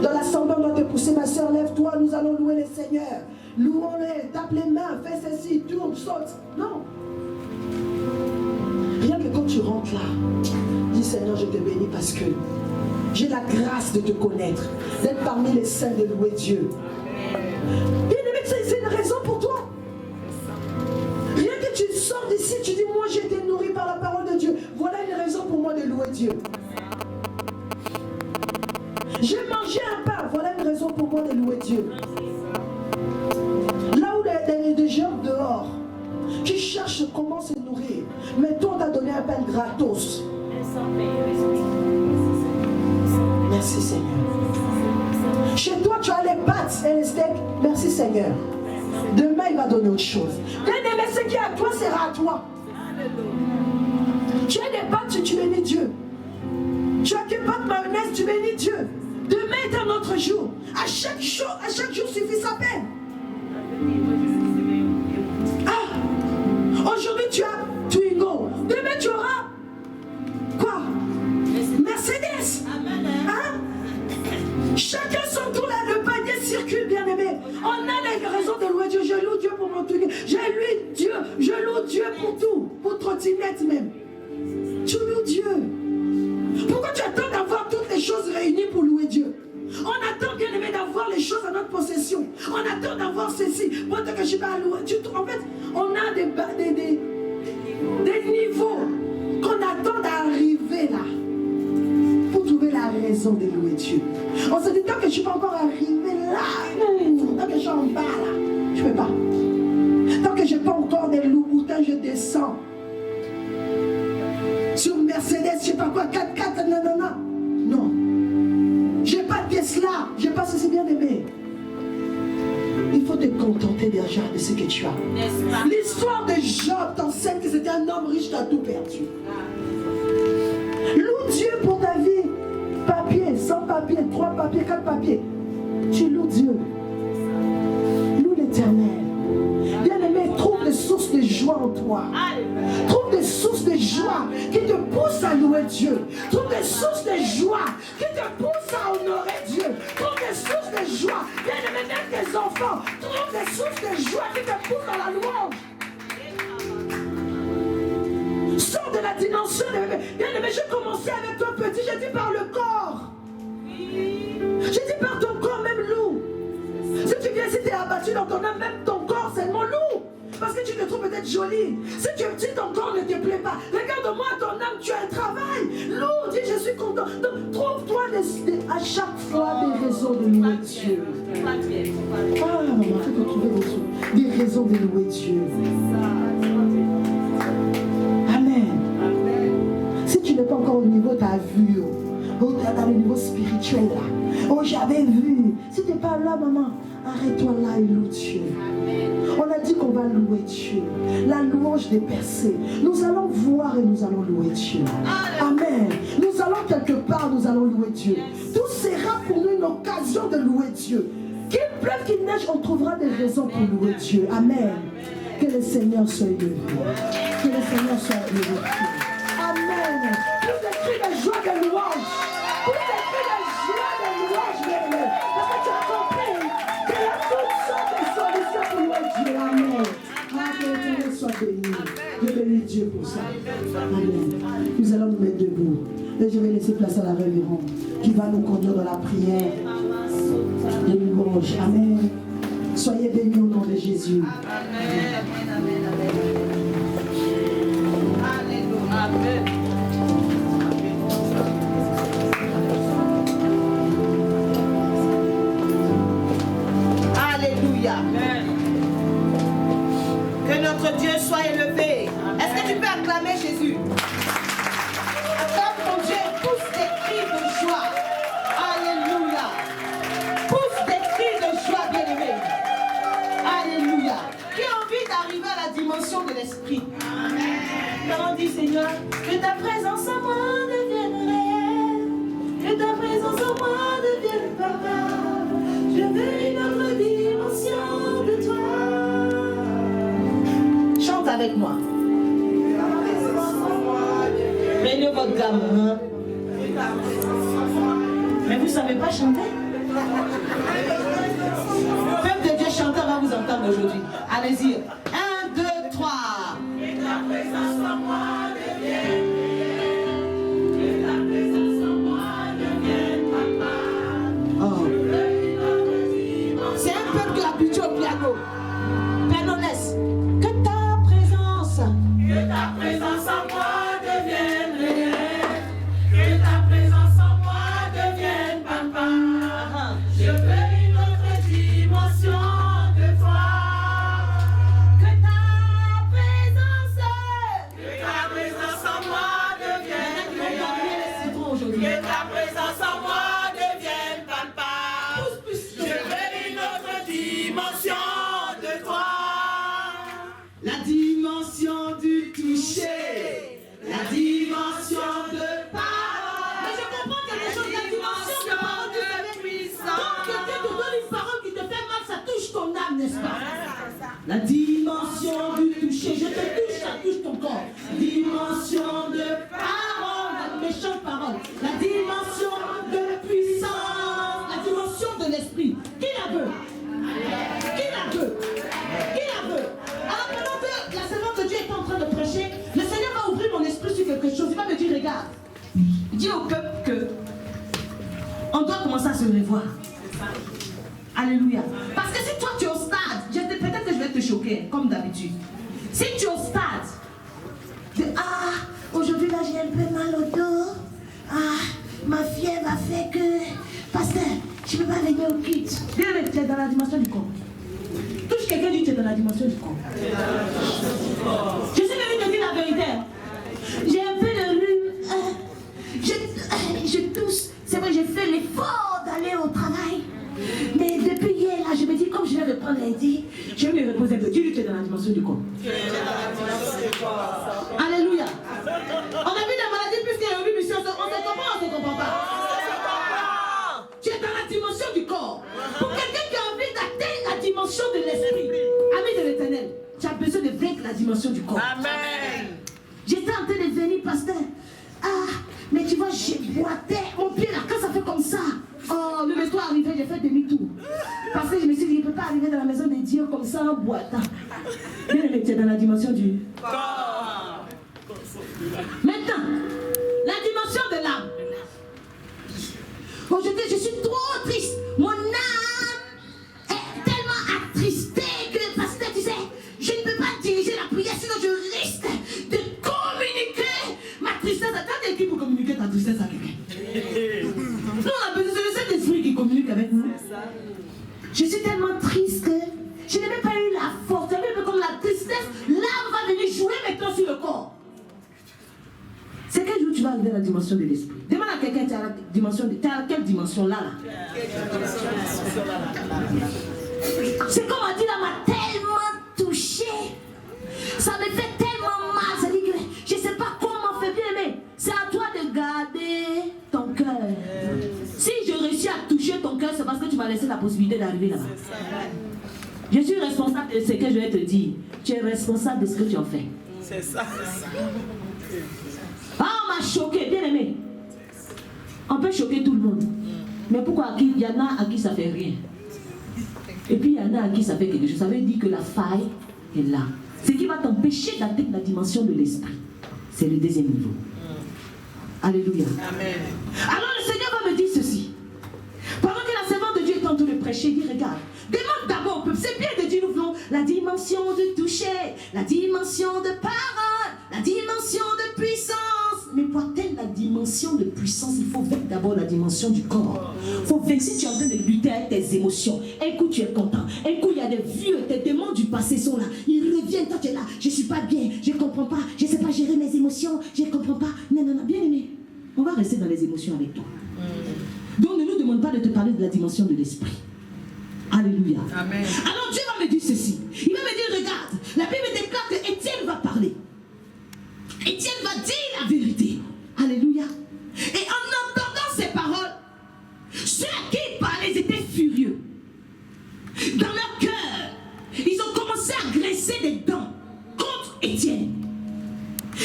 Dans l'assemblée, on doit te pousser, ma soeur, lève-toi, nous allons louer le Seigneur. Louons-les, tape les mains, fais ceci, tourne, saute. Non. Rien que quand tu rentres là, dis Seigneur, je te bénis parce que j'ai la grâce de te connaître, d'être parmi les saints, de louer Dieu. Bien-aimé, c'est une raison pour toi. Rien que tu sors d'ici, tu dis, moi j'ai été nourri par la parole de Dieu. Voilà une raison pour moi de louer Dieu. J'ai mangé un pain, voilà une raison pour moi de louer Dieu. Là où il y a des gens dehors qui cherchent comment se nourrir, mais toi on t'a donné un pain gratos. Merci Seigneur. Chez toi tu as les pâtes et les steaks. Merci Seigneur. Demain il va donner autre chose. Bien aimé, ce qui est à toi sera à toi. Tu as des pâtes, tu bénis Dieu. Tu as que pâtes mayonnaise, tu bénis Dieu. Demain est un autre jour. À chaque jour suffit sa peine. Ah, aujourd'hui tu as Twingo. Demain tu auras quoi? Mercedes. Hein? Chacun son tour là, le panier circule, bien aimé. On a les raisons de louer Dieu. Je loue Dieu pour mon Twingo. Je loue Dieu pour tout. Pour trottinette même. Tu loues Dieu. Pourquoi tu attends d'avoir toutes les choses réunies pour louer Dieu? On attend, bien aimé, d'avoir les choses à notre possession. On attend d'avoir ceci. Moi, tant que je vais louer Dieu, en fait, on a des niveaux qu'on attend d'arriver là pour trouver la raison de louer Dieu. On se dit, tant que je ne suis pas encore arrivé là, tant que je suis en bas là, je ne peux pas. Tant que je n'ai pas encore des loups-boutins, je descends. Sur Mercedes, je ne sais pas quoi, 4x4, non. J'ai pas de Tesla, j'ai pas ceci, bien aimé. Il faut te contenter déjà de ce que tu as. L'histoire de Job t'enseigne que c'était un homme riche, t'as tout perdu. Loue Dieu pour ta vie. Papier, sans papier, 3 papiers, 4 papiers. Tu loues Dieu. Loue l'Éternel. Bien aimé, trouve des sources de joie en toi. Trouve des sources de joie qui te poussent à louer Dieu. Trouve des sources de joie qui te poussent à honorer Dieu. Trouve des sources de joie. Bien aimé, même tes enfants. Trouve des sources de joie qui te poussent dans la louange. Sors de la dimension de bébé. Bien aimé, j'ai commencé avec toi petit. J'ai dit par le corps. J'ai dit par ton corps, même loue. Si tu viens, si tu es abattu dans ton âme, même ton corps seulement loue. Parce que tu te trouves peut-être jolie. Si ton corps ne te plaît pas, regarde-moi ton âme, tu as un travail. Loue, dis je suis content. Donc trouve-toi à chaque fois des raisons de louer Dieu. Ah, maman, il faut trouver des raisons de louer Dieu. Amen. Si tu n'es pas encore au niveau de ta vue, dans le niveau spirituel là. Oh, j'avais vu. Si tu n'es pas là, maman, arrête-toi là et loue Dieu. On a dit qu'on va louer Dieu. La louange des percées. Nous allons voir et nous allons louer Dieu. Amen. Nous allons quelque part, nous allons louer Dieu. Tout sera pour nous une occasion de louer Dieu. Qu'il pleuve, qu'il neige, on trouvera des raisons pour louer Dieu. Amen. Que le Seigneur soit élevé. Que le Seigneur soit élevé. Amen. Plus de cris de joie, de louange. Plus de cris de joie, de louange, bien-aimé. Parce que tu as compris qu'il y a toutes sortes de solutions pour louer Dieu. Amen. Ah, que l'Éternel soit béni. Je bénis Dieu pour ça. Amen. Nous allons allons nous mettre debout. Et je vais laisser place à la révérende qui va nous conduire dans la prière de louange. Amen. Soyez bénis au nom de Jésus. Amen. Amen. Alléluia. Amen. Alléluia. Que notre Dieu soit élevé. Est-ce que tu peux acclamer Jésus? Acclame ton Dieu, pousse des cris de joie. Alléluia. Pousse des cris de joie, bien-aimé. Alléluia. Qui a envie d'arriver à la dimension de l'esprit? Comment dit Seigneur? Que ta présence en moi devienne réelle. Que ta présence en moi devienne palpable. Je veux une autre dimension de toi. Chante avec moi. Prenez votre gamme. Hein? Mais vous ne savez pas chanter? Peuple de Dieu, chanteur va vous entendre aujourd'hui. Allez-y. 1, 2, 3. Que ta présence en moi devienne réelle. Que ta présence en moi devienne palpable. Oh. C'est un peuple qui est habitué au piano. Pénonès. Que ta présence en moi devienne réelle. Que ta présence en moi devienne palpable. Je veux une autre dimension de toi. Que ta présence en moi devienne réelle. Que ta présence en moi devienne palpable. Je veux une autre dimension de toi. La dimension du toucher, la dimension de parole. Mais je comprends quelque chose, la dimension de parole, vous savez. Quand quelqu'un te donne une parole qui te fait mal, ça touche ton âme, n'est-ce pas? La dimension du toucher, je te touche, ça touche ton corps. Dimension de parole, la méchante parole. La dimension de puissance, la dimension de l'esprit. Qui la veut? Qui la veut? Qui la veut? Alors pendant que la servante de Dieu est en train de prêcher, le Seigneur va ouvrir mon esprit sur quelque chose. Il va me dire, regarde, dis au peuple que on doit commencer à se revoir. Alléluia. Parce que si toi tu es au stade, peut-être que je vais te choquer, comme d'habitude. Si tu es au stade de aujourd'hui là j'ai un peu mal au dos, ma fièvre a fait que, pasteur, je ne peux pas venir au culte. Bien, tu es dans la dimension du corps. Touche quelqu'un, dit tu es dans la dimension du corps. Je suis venu te dire la vérité. J'ai un peu de rhume. Je tousse. C'est vrai, j'ai fait l'effort d'aller au travail. Mais depuis hier, là, je me dis, comme je vais reprendre lundi, je vais me reposer un peu. Dis-lui, tu es dans la dimension du corps. Alléluia. On a vu la maladie plus qu'il y a eu mission. On se comprend, on ne se comprend pas. Tu es dans la dimension du corps. Pour quelqu'un qui a envie d'atteindre la dimension de l'esprit, ami de l'éternel, tu as besoin de vaincre la dimension du corps. Amen. J'étais en train de venir, pasteur. Mais tu vois, j'ai boité mon pied là, quand ça fait comme ça. Oh, le métro arrivé, j'ai fait demi-tour. Parce que je me suis dit, je ne peux pas arriver dans la maison de Dieu comme ça en boitant. Bien aimé, tu es dans la dimension du corps. Maintenant, la dimension de l'âme. Aujourd'hui, je suis trop triste. Mon âme est tellement attristée que, parce que tu sais, je ne peux pas diriger la prière, sinon je risque de communiquer ma tristesse. Attends, qui pour communiquer ta tristesse à quelqu'un? Nous, on a besoin de cet esprit qui communique avec nous. Je suis tellement triste que je n'ai même pas eu la force. Tu as vu comme la tristesse, l'âme va venir jouer maintenant sur le corps. C'est quel jour tu vas arriver à la dimension de l'esprit? Demande à quelqu'un, tu as la dimension de... Tu as quelle dimension là? C'est comme on dit là, m'a tellement touché. Ça me fait tellement mal. Ça dit que je ne sais pas comment faire, bien aimé. C'est à toi de garder ton cœur. Si je réussis à toucher ton cœur, c'est parce que tu m'as laissé la possibilité d'arriver là-bas. Je suis responsable de ce que je vais te dire. Tu es responsable de ce que tu en fais. C'est ça. On m'a choqué, bien aimé. On peut choquer tout le monde. Mais pourquoi il y en a à qui ça fait rien? Et puis il y en a à qui ça fait quelque chose. Ça veut dire que la faille est là. Ce qui va t'empêcher d'atteindre la dimension de l'esprit, c'est le deuxième niveau. Alléluia. Amen. Alors le Seigneur va me dire ceci. Pendant que la servante de Dieu est en train de prêcher, il dit, regarde, demande d'abord au peuple. C'est bien de dire, nous voulons la dimension de toucher, la dimension de parole, la dimension de puissance. Mais pour atteindre la dimension de puissance, il faut vaincre d'abord la dimension du corps. Il faut vaincre si tu es en train de lutter avec tes émotions. Un coup tu es content, un coup il y a des vieux, tes démons du passé sont là. Ils reviennent, toi tu es là, je ne suis pas bien, je ne comprends pas, je ne sais pas gérer mes émotions, je ne comprends pas. Non, non, non, bien aimé, on va rester dans les émotions avec toi. Donc ne nous demande pas de te parler de la dimension de l'esprit. Alléluia. Amen. Alors Dieu va me dire ceci. Il va me dire, regarde, la Bible déclare que Étienne va parler. Étienne va dire la vérité. Alléluia. Et en entendant ces paroles, ceux à qui il parlait, ils étaient furieux. Dans leur cœur, ils ont commencé à graisser des dents contre Étienne.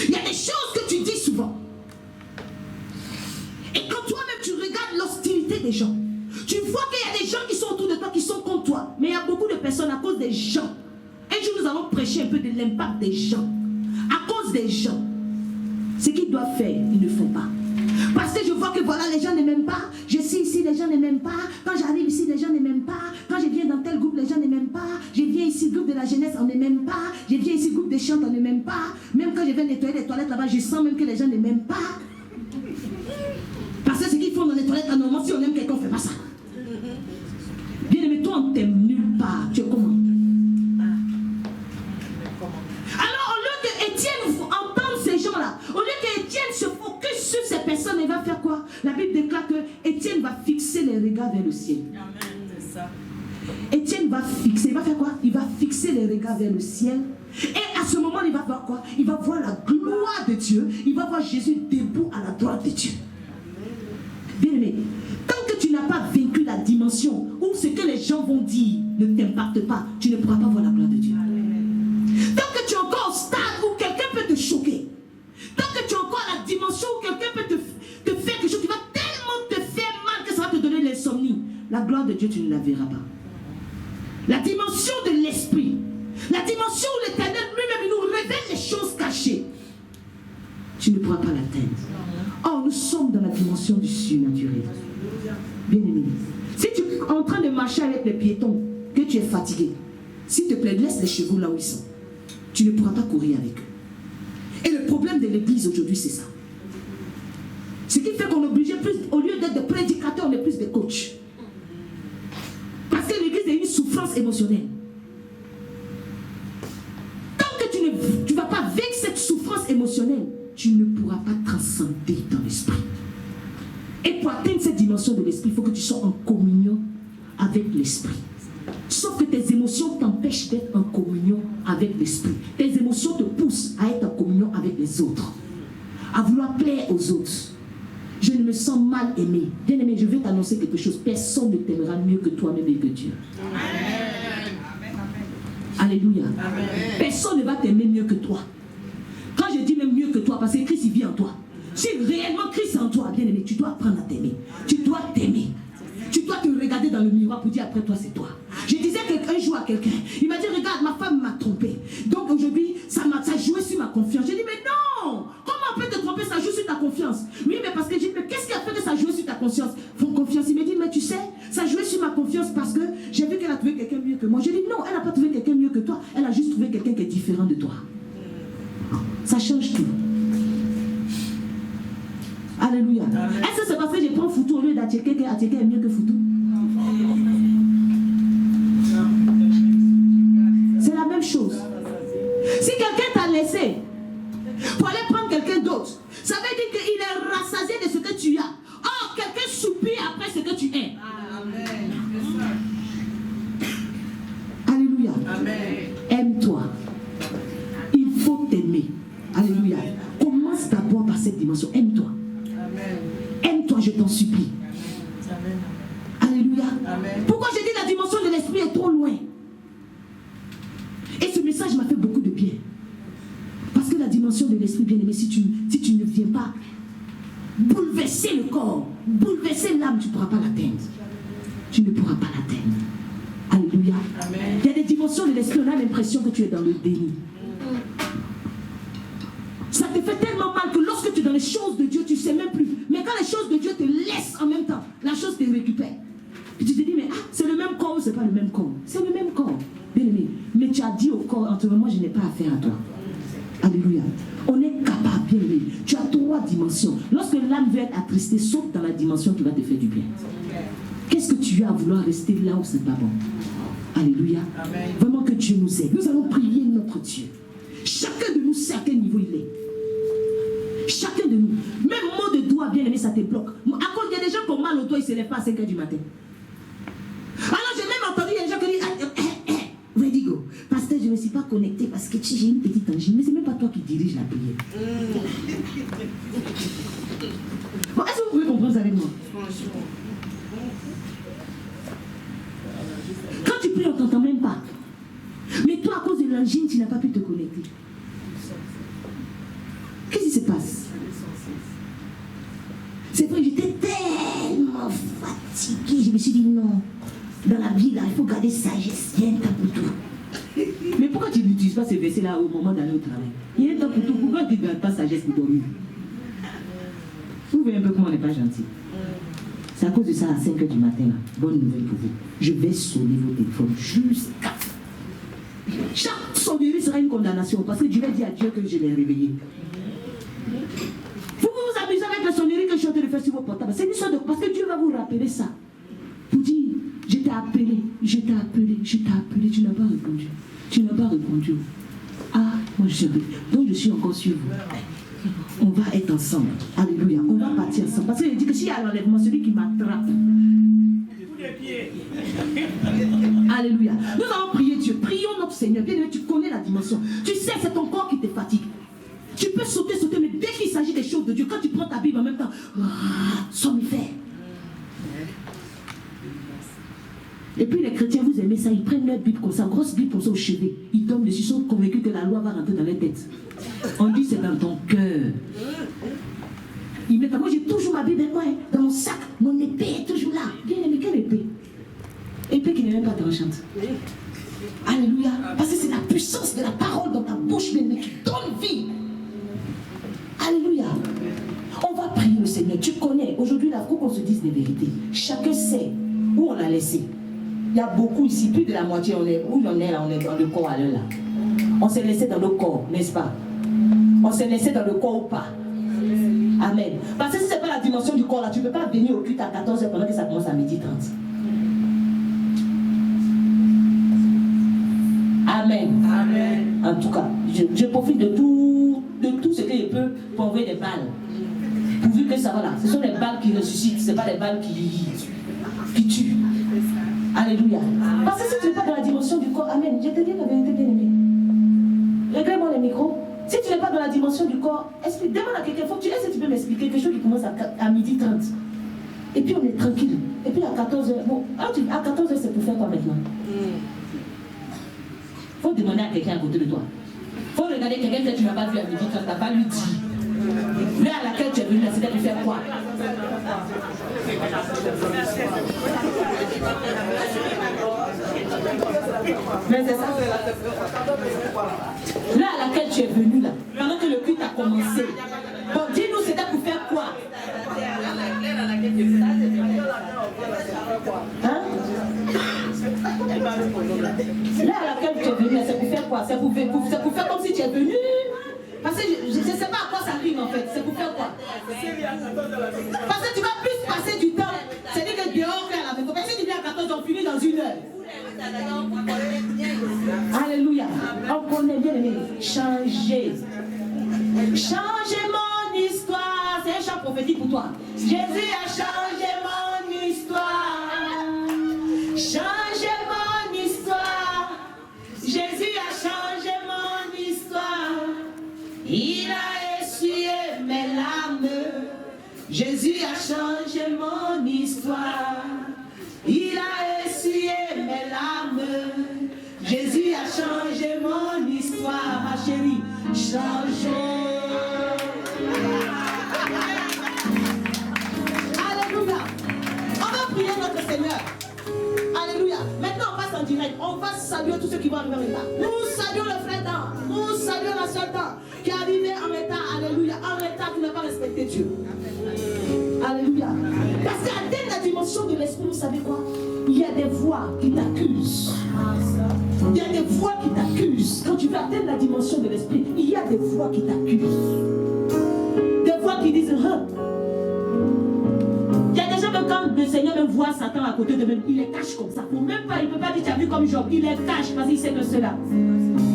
Il y a des choses que tu dis souvent. Et quand toi-même tu regardes l'hostilité des gens, tu vois qu'il y a des gens qui sont autour de toi, qui sont contre toi. Mais il y a beaucoup de personnes à cause des gens. Un jour nous allons prêcher un peu de l'impact des gens. À cause des gens. Ce qu'ils doivent faire, ils ne font pas. Parce que je vois que voilà, les gens ne m'aiment pas. Je suis ici, les gens ne m'aiment pas. Quand j'arrive ici, les gens ne m'aiment pas. Quand je viens dans tel groupe, les gens ne m'aiment pas. Je viens ici, groupe de la jeunesse, on ne m'aime pas. Je viens ici, groupe des chants, on ne m'aime pas. Même quand je vais nettoyer les toilettes là-bas, je sens même que les gens ne m'aiment pas. Parce que ce qu'ils font dans les toilettes, normalement, si on aime quelqu'un, on ne fait pas ça. Bien aimé, toi, on t'aime nulle part. Tu es comment? Alors, au lieu que Étienne entende ces gens-là, au lieu que Étienne se focus sur ces personnes, il va faire quoi? La Bible déclare que Étienne va fixer les regards vers le ciel. Amen, c'est ça. Étienne va fixer, il va faire quoi? Il va fixer les regards vers le ciel. Et à ce moment, il va voir quoi? Il va voir la gloire de Dieu. Il va voir Jésus debout à la droite de Dieu. Bien aimé, tant que tu n'as pas vaincu la dimension où ce que les gens vont dire ne t'impacte pas, tu ne pourras pas voir la gloire de Dieu. Tant que tu es encore au stade où quelqu'un peut te choquer, tant que tu es encore à la dimension où quelqu'un peut te faire quelque chose qui va tellement te faire mal que ça va te donner l'insomnie, la gloire de Dieu, tu ne la verras pas. La dimension de l'esprit, la dimension où l'Éternel lui-même nous révèle les choses cachées, tu ne pourras pas l'atteindre. Or, nous sommes dans la dimension du surnaturel. Bien aimé, si tu es en train de marcher avec les piétons, que tu es fatigué, s'il te plaît, laisse les chevaux là où ils sont. Tu ne pourras pas courir avec eux. Et le problème de l'église aujourd'hui, c'est ça. Ce qui fait qu'on est obligé, plus, au lieu d'être des prédicateurs, on est plus des coachs. Parce que l'église est une souffrance émotionnelle. Tant que tu ne vas pas vaincre cette souffrance émotionnelle, tu ne pourras pas transcender dans l'esprit. Et pour atteindre cette dimension de l'esprit, il faut que tu sois en communion avec l'esprit. Sauf que tes émotions t'empêchent d'être en communion avec l'esprit. Tes émotions te poussent à être en communion avec les autres, à vouloir plaire aux autres. Je ne me sens mal aimé. Bien aimé, je vais t'annoncer quelque chose. Personne ne t'aimera mieux que toi-même et que Dieu. Amen. Alléluia. Amen. Personne ne va t'aimer mieux que toi. Quand je dis même mieux que toi, parce que Christ il vit en toi. Si réellement Christ est en toi, bien aimé, tu dois apprendre à t'aimer. Tu dois t'aimer. Tu dois te regarder dans le miroir pour dire après toi c'est toi. Je disais un jour à quelqu'un, il m'a dit regarde ma femme m'a trompé. Donc aujourd'hui ça jouait sur ma confiance. J'ai dit mais non, comment on peut te tromper, ça joue sur ta confiance. Oui mais parce que j'ai dit mais qu'est-ce qui a fait que ça jouait sur ta confiance? Il m'a dit mais tu sais, ça jouait sur ma confiance parce que j'ai vu qu'elle a trouvé quelqu'un mieux que moi. J'ai dit non, elle n'a pas trouvé quelqu'un mieux que toi, elle a juste trouvé quelqu'un qui est différent de toi. Ça change tout. Alléluia. Est-ce que c'est parce que je prends Foutou au lieu d'Attiéké qu'Attiéké est mieux que Foutou? C'est la même chose. Si quelqu'un t'a laissé pour aller prendre quelqu'un d'autre, ça veut dire qu'il est rassasié de ce que tu as. Or, quelqu'un soupire après ce que tu es. Amen. Alléluia. Amen. Aime-toi. Il faut t'aimer. Alléluia. Commence d'abord par cette dimension. Aime-toi. Amen. Aime-toi, je t'en supplie. Amen. Alléluia. Amen. Pourquoi je dis la dimension de l'esprit est trop loin? Et ce message m'a fait beaucoup de bien. Parce que la dimension de l'esprit, bien aimé, si tu ne viens pas bouleverser le corps, bouleverser l'âme, tu ne pourras pas l'atteindre. Tu ne pourras pas l'atteindre. Alléluia. Amen. Il y a des dimensions de l'esprit, on a l'impression que tu es dans le déni. Ça te fait tellement mal que lorsque tu es dans les choses de Dieu, tu sais même plus. Mais quand les choses de Dieu te laissent en même temps, la chose te récupère. Et tu te dis, mais c'est le même corps ou c'est pas le même corps? C'est le même corps, bien aimé. Mais tu as dit au corps, entre moi, je n'ai pas affaire à toi. Alléluia. On est capable, bien aimé. Tu as 3 dimensions. Lorsque l'âme veut être attristée, saute dans la dimension qui va te faire du bien. Qu'est-ce que tu as à vouloir rester là où c'est pas bon? Alléluia. Amen. Vraiment que Dieu nous aide. Nous allons prier notre Dieu. Chacun de nous sait à quel niveau il est. Chacun de nous. Même mot de doigt, bien aimé, ça te bloque. À cause, il y a des gens qui ont mal au doigt, ils ne se lèvent pas à 5 h du matin. Alors j'ai même entendu, il y a des gens qui disent, ready go. Pasteur, je ne me suis pas connecté parce que j'ai une petite angine. Mais ce n'est même pas toi qui dirige la prière. Bon, est-ce que vous pouvez comprendre ça avec moi? Quand tu pries, on ne t'entend même pas. Mais toi, à cause de l'angine, tu n'as pas pu te connecter. Qu'est-ce qui se passe? C'est vrai, j'étais tellement fatiguée. Je me suis dit non. Dans la vie, là, il faut garder sagesse. Il y a un temps pour tout. Mais pourquoi tu n'utilises pas ces versets-là au moment d'aller au travail? Il y a un temps pour tout. Pourquoi tu ne gardes pas sagesse pour dormir? Vous voyez un peu comment on n'est pas gentil. C'est à cause de ça à 5 h du matin. Là. Bonne nouvelle pour vous. Je vais sonner vos téléphones jusqu'à... Chaque sonnerie sera une condamnation parce que Dieu va dire à Dieu que je l'ai réveillé. Vous vous amusez avec la sonnerie que je suis en train de faire sur vos portables. C'est une sorte de... Parce que Dieu va vous rappeler ça. Vous dire, je t'ai appelé, je t'ai appelé, je t'ai appelé, tu n'as pas répondu. Tu n'as pas répondu. Ah, moi je suis appelé. Donc je suis encore sur vous. On va être ensemble. Alléluia. On va partir ensemble. Parce qu'il dit que s'il y a l'enlèvement, celui qui m'attrape. Alléluia. Nous allons prier Dieu. Prions notre Seigneur. Bien aimé, tu connais la dimension. Tu sais, c'est ton corps qui te fatigue. Tu peux sauter, mais dès qu'il s'agit des choses de Dieu, quand tu prends ta Bible en même temps, somnifère. Et puis les chrétiens, vous aimez ça, ils prennent leur Bible comme ça, grosse Bible comme ça au chevet. Ils tombent dessus, ils sont convaincus que la loi va rentrer dans leur tête. On dit c'est dans ton cœur. Ils mettent, moi j'ai toujours ma Bible avec moi, dans mon sac, mon épée est toujours là. Bien aimé, quelle épée? Épée qui n'est même pas tranchante. Alléluia. Parce que c'est la puissance de la parole dans ta bouche, bien aimé, qui donne vie. Alléluia. On va prier le Seigneur. Tu connais, aujourd'hui, il faut qu'on se dise des vérités. Chacun sait où on l'a laissé. Il y a beaucoup ici, plus de la moitié, on est, où on est là, on est dans le corps à l'heure là. On s'est laissé dans le corps, n'est-ce pas? On s'est laissé dans le corps ou pas? Amen. Parce que si ce n'est pas la dimension du corps là, tu ne peux pas venir au culte à 14 h pendant que ça commence à 12h30. Amen. Amen. En tout cas, je profite de tout ce que je peux pour envoyer des balles. Pourvu que ça va là. Ce sont des balles qui ressuscitent, ce n'est pas des balles qui tuent. Alléluia. Parce que si tu n'es pas dans la dimension du corps, amen. Je te dis la vérité, bien aimé. Regarde-moi les micros. Si tu n'es pas dans la dimension du corps, demande à quelqu'un, est-ce que tu peux m'expliquer quelque chose qui commence à 12h30. Et puis on est tranquille. Et puis à 14 h, bon, à 14 h c'est pour faire quoi maintenant? Faut demander à quelqu'un à côté de toi. Faut regarder quelqu'un que tu n'as pas vu à 12h30, tu n'as pas lui dit. Là à laquelle tu es venu, c'était pour faire quoi? Mais c'est ça. Là à laquelle tu es venu là, pendant que le culte a commencé. Bon, dis-nous c'était pour faire quoi? Hein? Là à laquelle tu es venu, c'est pour faire quoi? C'est pour faire comme si tu es venu. Parce que je ne sais pas à quoi ça rime en fait. C'est pour faire quoi? Parce que tu vas plus passer du temps. C'est-à-dire que dehors qu'à la maison. Parce que tu viens à 14 h, on finit dans 1 heure. Alléluia. On connaît bien aimé. Changer. Changer mon histoire. C'est un chant prophétique pour toi. Jésus a changé mon histoire. Changer mon histoire. Jésus a changé mon histoire. Il a essuyé mes larmes. Jésus a changé mon histoire. Il a essuyé mes larmes. Jésus a changé mon histoire, ma chérie. Changeons. Alléluia. On va prier notre Seigneur. Alléluia. Maintenant, on passe en direct. On va saluer tous ceux qui vont arriver en retard. Nous saluons le frère Dan. Nous saluons la sœur Dan qui est arrivée en retard. Alléluia. En retard, tu n'as pas respecté Dieu. dimension de l'esprit, vous savez quoi? Il y a des voix qui t'accusent. Il y a des voix qui t'accusent. Quand tu veux atteindre la dimension de l'esprit, il y a des voix qui t'accusent. Des voix qui disent, hein. Il y a des gens, même quand le Seigneur même voit Satan à côté de même, il les cache comme ça. Pour même pas, il ne peut pas dire, tu as vu comme Job, il les cache parce qu'il sait que ceux-là,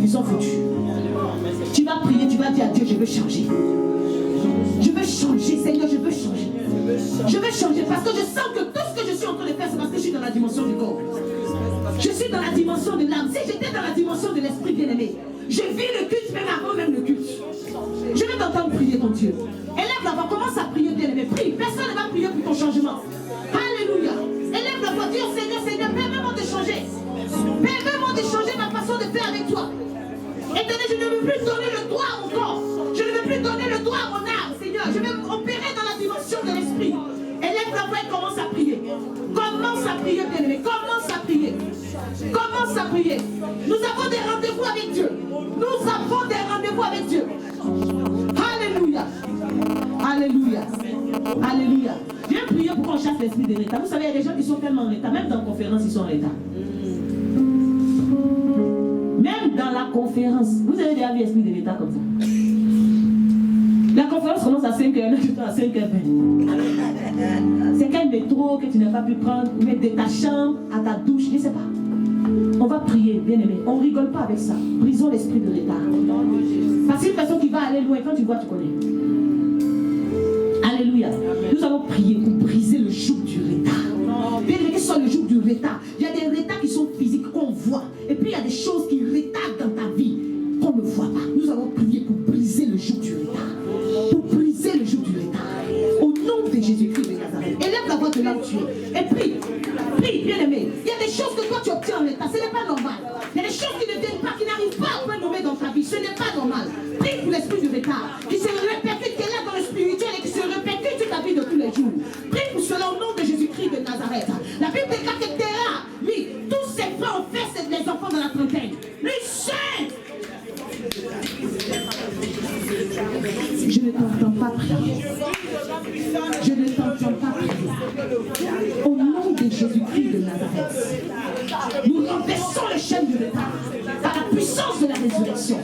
ils sont foutus. Tu vas prier, tu vas dire à Dieu, je veux changer. Je veux changer, Seigneur, je veux changer. Je veux changer parce que je sens que tout ce que je suis en train de faire, c'est parce que je suis dans la dimension du corps. Je suis dans la dimension de l'âme. Si j'étais dans la dimension de l'esprit bien-aimé, je vis le culte même avant même le culte. Je vais t'entendre prier ton Dieu. Élève la voix, commence à prier bien-aimé. Prie, personne ne va prier pour ton changement. Alléluia. Élève la voix, dis au Seigneur, Seigneur, permets-moi de changer. Permets-moi de changer ma façon de faire avec toi. Éternel, je ne veux plus donner le droit à mon corps. Je ne veux plus donner le droit à mon âme, Seigneur. Je vais opérer dans la dimension de l'esprit. Élève la voix et commence à prier. Commence à prier, bien-aimé. Commence à prier. Commence à prier. Nous avons des rendez-vous avec Dieu. Nous avons des rendez-vous avec Dieu. Alléluia. Alléluia. Alléluia. Viens prier pour qu'on chasse l'esprit de l'état. Vous savez, il y a des gens qui sont tellement en état. Même dans la conférence, ils sont en état. Même dans la conférence. Vous avez déjà vu l'esprit de l'état comme ça? La conférence commence à 5h, à 5h20. C'est quel métro que tu n'as pas pu prendre, ou mettre de ta chambre à ta douche, je ne sais pas. On va prier, bien aimé. On ne rigole pas avec ça. Brisons l'esprit de l'état. Parce qu'une personne qui va aller loin, quand tu vois, tu connais. Alléluia. Nous allons prier pour briser le joug du retard. Bien aimé, quel soit le joug du retard? Il y a des retards qui sont physiques, qu'on voit. Et puis il y a des choses qui retardent dans ta vie, qu'on ne voit pas. Nous allons prier pour briser le joug du retard. Pour briser le joug du retard. Au nom de Jésus-Christ de Nazareth. Élève la voix de là où tu es. Et prie. Prie, bien aimé. Il y a des choses que toi tu obtiens en état. Ce n'est pas normal. Il y a des choses qui ne viennent pas, qui n'arrivent pas à point nommé dans ta vie. Ce n'est pas normal. Prie pour l'esprit du retard. Qui se répercute, qui est là dans le spirituel et qui se répercute sur ta vie de tous les jours. Prie pour cela au nom de Jésus-Christ de Nazareth. La Bible déclare que Terra, lui, tous ses frères ont fait les enfants dans la trentaine. Lui seul. Je ne t'entends pas prier. Je ne t'entends pas prier. Au nom de Jésus-Christ de Nazareth, nous renversons les chaînes du retard par la puissance de la résurrection.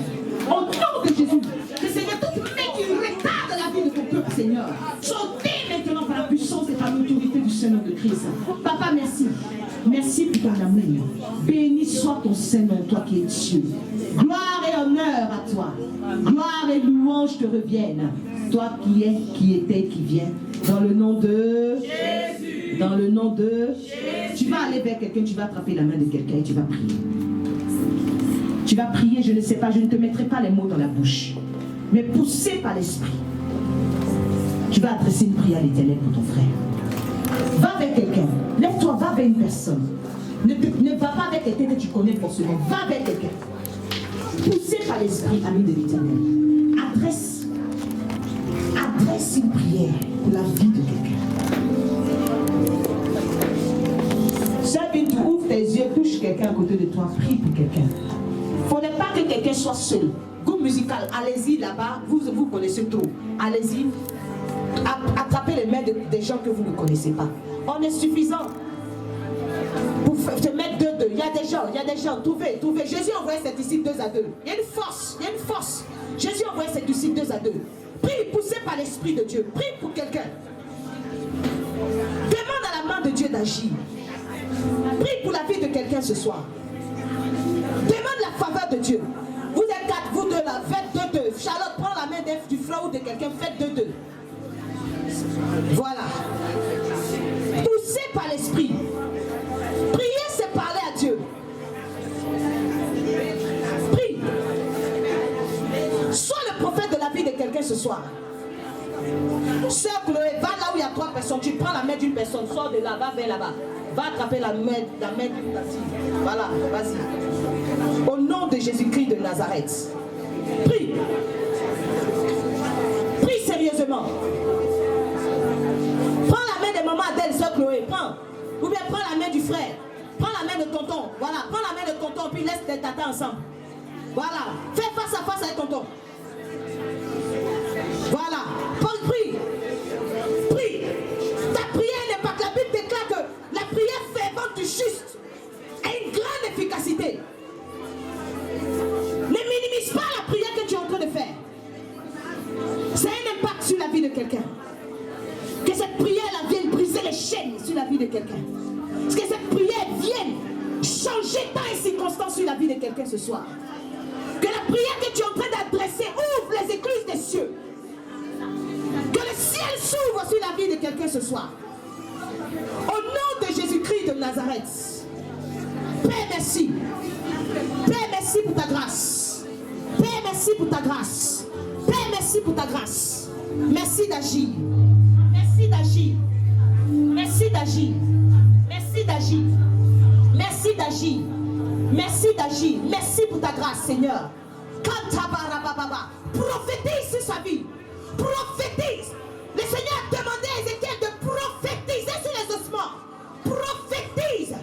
Au nom de Jésus, que Seigneur, toute main qui retarde la vie de ton peuple, Seigneur, sautez maintenant par la puissance et par l'autorité du Seigneur de Christ. Papa, merci. Merci pour ton amour. Béni soit ton Seigneur, toi qui es Dieu. Gloire et honneur à toi. Gloire et louange te reviennent. Toi qui es, qui étais, qui viens. Dans le nom de Jésus. Dans le nom de Jésus. Tu vas aller vers quelqu'un, tu vas attraper la main de quelqu'un et tu vas prier. Tu vas prier, je ne sais pas, je ne te mettrai pas les mots dans la bouche. Mais poussé par l'esprit. Tu vas adresser une prière à l'Éternel pour ton frère. Va vers quelqu'un. Lève-toi, va vers une personne. Ne va pas avec quelqu'un que tu connais forcément. Va vers quelqu'un. Poussé par l'esprit, ami de l'Éternel. Adresse une prière pour la vie de quelqu'un. Chacun ouvre tes yeux, touche quelqu'un à côté de toi, prie pour quelqu'un. Il ne faudrait pas que quelqu'un soit seul. Groupe musical, allez-y là-bas, vous connaissez trop. Allez-y, attrapez les mains des gens que vous ne connaissez pas. On est suffisant pour te mettre 2-2. Il y a des gens, trouvez. Jésus envoyait ses disciples 2 à 2. Il y a une force. Jésus envoyait ses disciples 2 à 2. Prie, poussé par l'Esprit de Dieu. Prie pour quelqu'un. Demande à la main de Dieu d'agir. Prie pour la vie de quelqu'un ce soir. Demande la faveur de Dieu. Vous êtes 4, vous 2 là, faites 2-2. Charlotte, prends la main du frère ou de quelqu'un, faites 2-2. Voilà. Poussé par l'Esprit. Prier, c'est parler à Dieu. Prie. Sois le prophète de la vie de quelqu'un ce soir. Sœur Chloé, va là où il y a 3 personnes. Tu prends la main d'une personne, sors de là, va vers là-bas. Va attraper la main d'une personne. Voilà, vas-y. Au nom de Jésus-Christ de Nazareth. Prie. Prie sérieusement. Prends la main de maman Adèle, sœur Chloé, prends. Ou bien prends la main du frère. Prends la main de tonton. Voilà, prends la main de tonton, puis laisse tes tatas ensemble. Voilà, fais face à face avec tonton. Voilà, prie. Prie. Ta prière n'est pas que la Bible déclare que vie de quelqu'un. Que cette prière vienne changer temps et circonstances sur la vie de quelqu'un ce soir. Que la prière que tu es en train d'adresser ouvre les écluses des cieux. Que le ciel s'ouvre sur la vie de quelqu'un ce soir. Au nom de Jésus-Christ de Nazareth. Père, merci. Père, merci pour ta grâce. Père, merci pour ta grâce. Père, merci pour ta grâce. Merci d'agir. Merci d'agir. Merci d'agir. Merci d'agir. Merci d'agir. Merci d'agir. Merci pour ta grâce, Seigneur. Prophétise sur sa vie. Prophétise. Le Seigneur a demandé à Ézéchiel de prophétiser sur les ossements. Prophétise.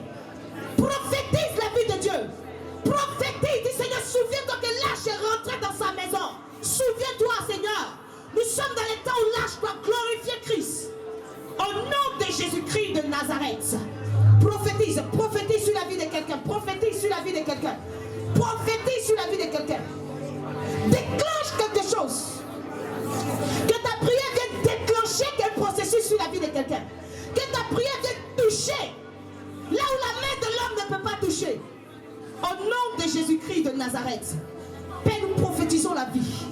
Prophétise la vie de Dieu. Prophétise. Dis Seigneur, souviens-toi que l'âge est rentré dans sa maison. Souviens-toi, Seigneur. Nous sommes dans les temps où l'âge doit glorifier Christ. Au nom de Jésus-Christ de Nazareth. Prophétise. Prophétise sur la vie de quelqu'un. Prophétise sur la vie de quelqu'un. Prophétise sur la vie de quelqu'un. Déclenche quelque chose. Que ta prière vienne déclencher quel processus sur la vie de quelqu'un. Que ta prière vienne toucher là où la main de l'homme ne peut pas toucher. Au nom de Jésus-Christ de Nazareth. Père, nous prophétisons la vie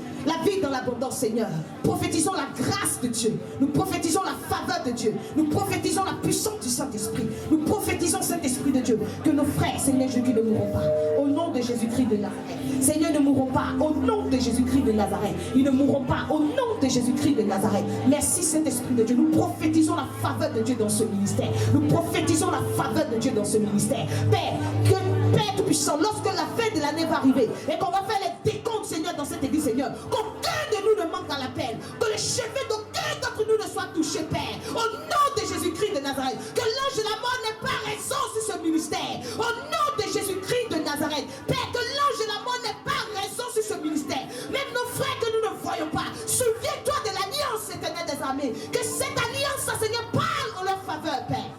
dans l'abondance, Seigneur. Prophétisons la grâce de Dieu. Nous prophétisons la faveur de Dieu. Nous prophétisons la puissance du Saint-Esprit. Nous prophétisons Saint-Esprit de Dieu. Que nos frères, Seigneur Jésus, ne mourront pas. Au nom de Jésus-Christ de Nazareth. Seigneur, ne mourront pas. Au nom de Jésus-Christ de Nazareth. Ils ne mourront pas. Au nom de Jésus-Christ de Nazareth. Merci Saint-Esprit de Dieu. Nous prophétisons la faveur de Dieu dans ce ministère. Nous prophétisons la faveur de Dieu dans ce ministère. Père, que Père Tout-Puissant, lorsque la fin de l'année va arriver et qu'on va faire les décomptes, Seigneur, dans cette église, Seigneur, qu'aucun de nous ne manque à l'appel, que les cheveux d'aucun d'entre nous ne soient touchés, Père, au nom de Jésus-Christ de Nazareth, que l'ange de la mort n'ait pas raison sur ce ministère, au nom de Jésus-Christ de Nazareth, Père, que l'ange de la mort n'ait pas raison sur ce ministère, même nos frères que nous ne voyons pas, souviens-toi de l'alliance éternelle des armées, que cette alliance, Seigneur, parle en leur faveur, Père.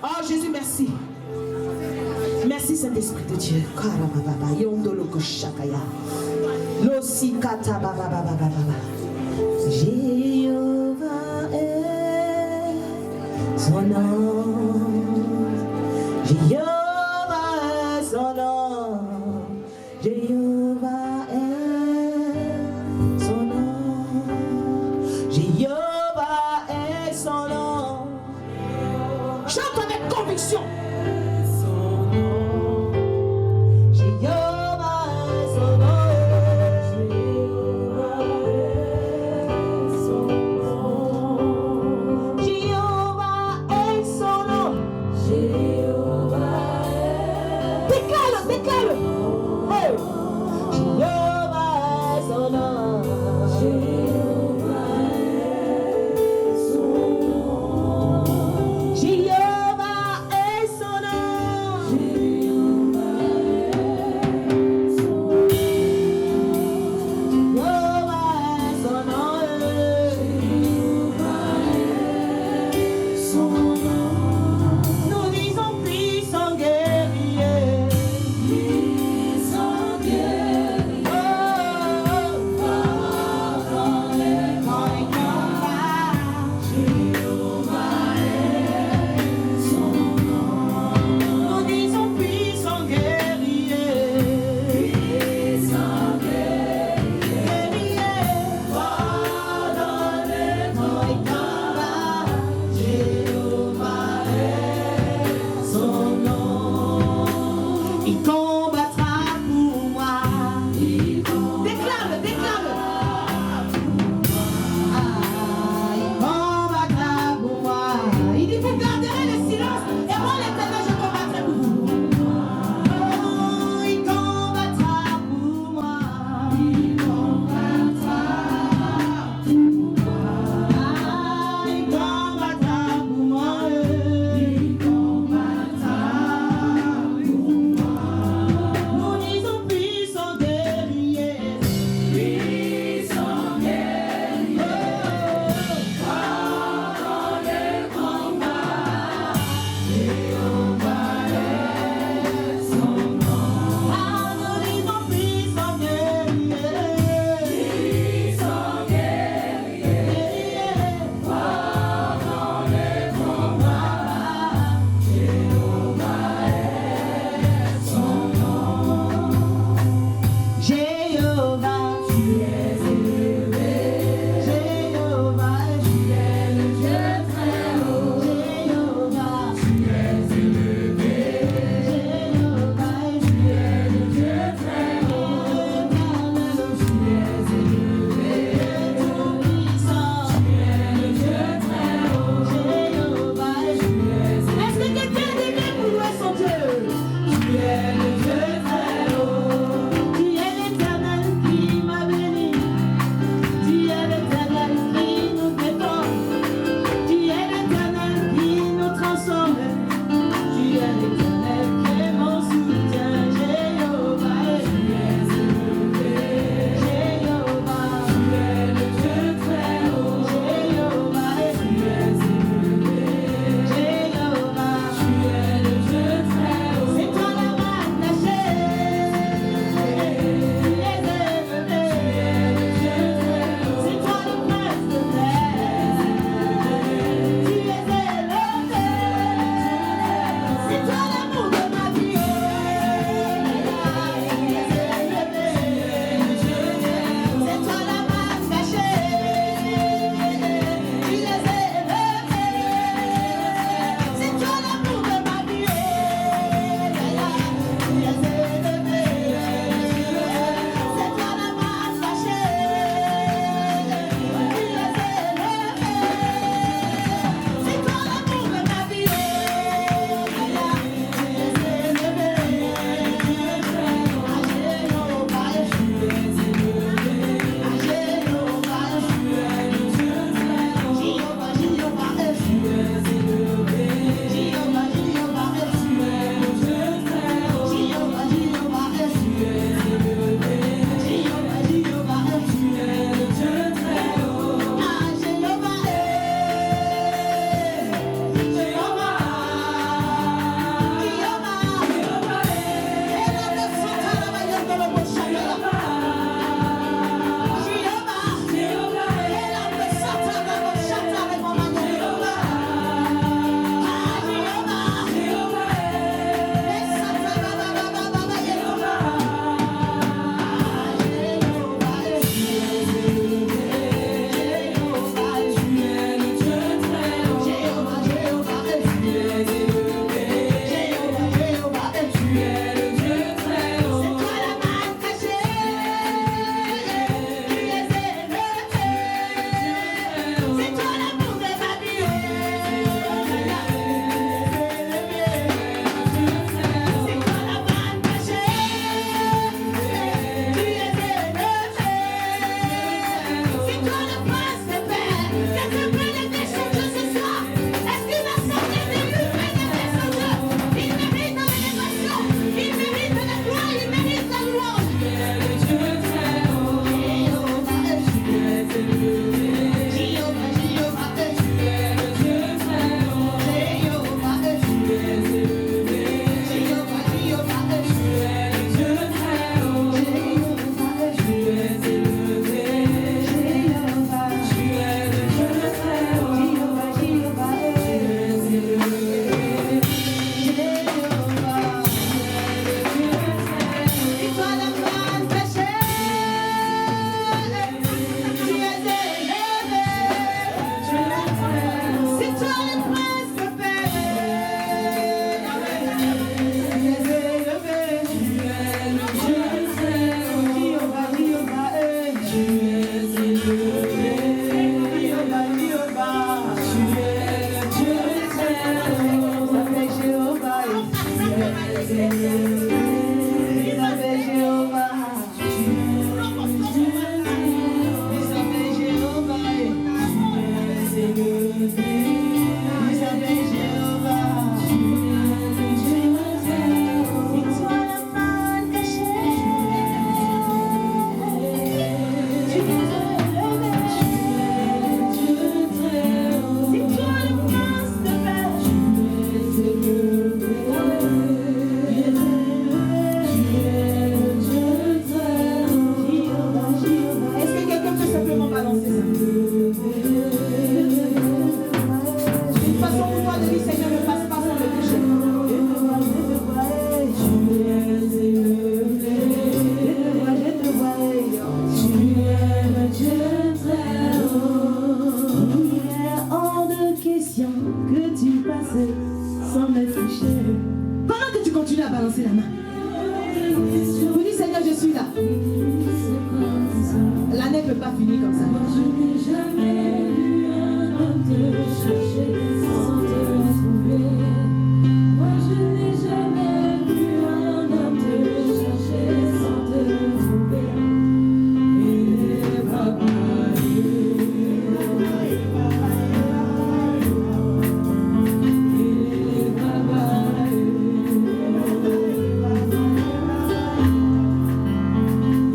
Oh Jésus, merci. Merci Saint-Esprit de Dieu. Jéhovah est son nom. Jéhovah est son nom. Jéhovah est son nom. Jéhovah est son nom. Chante avec conviction. Jéhovah est son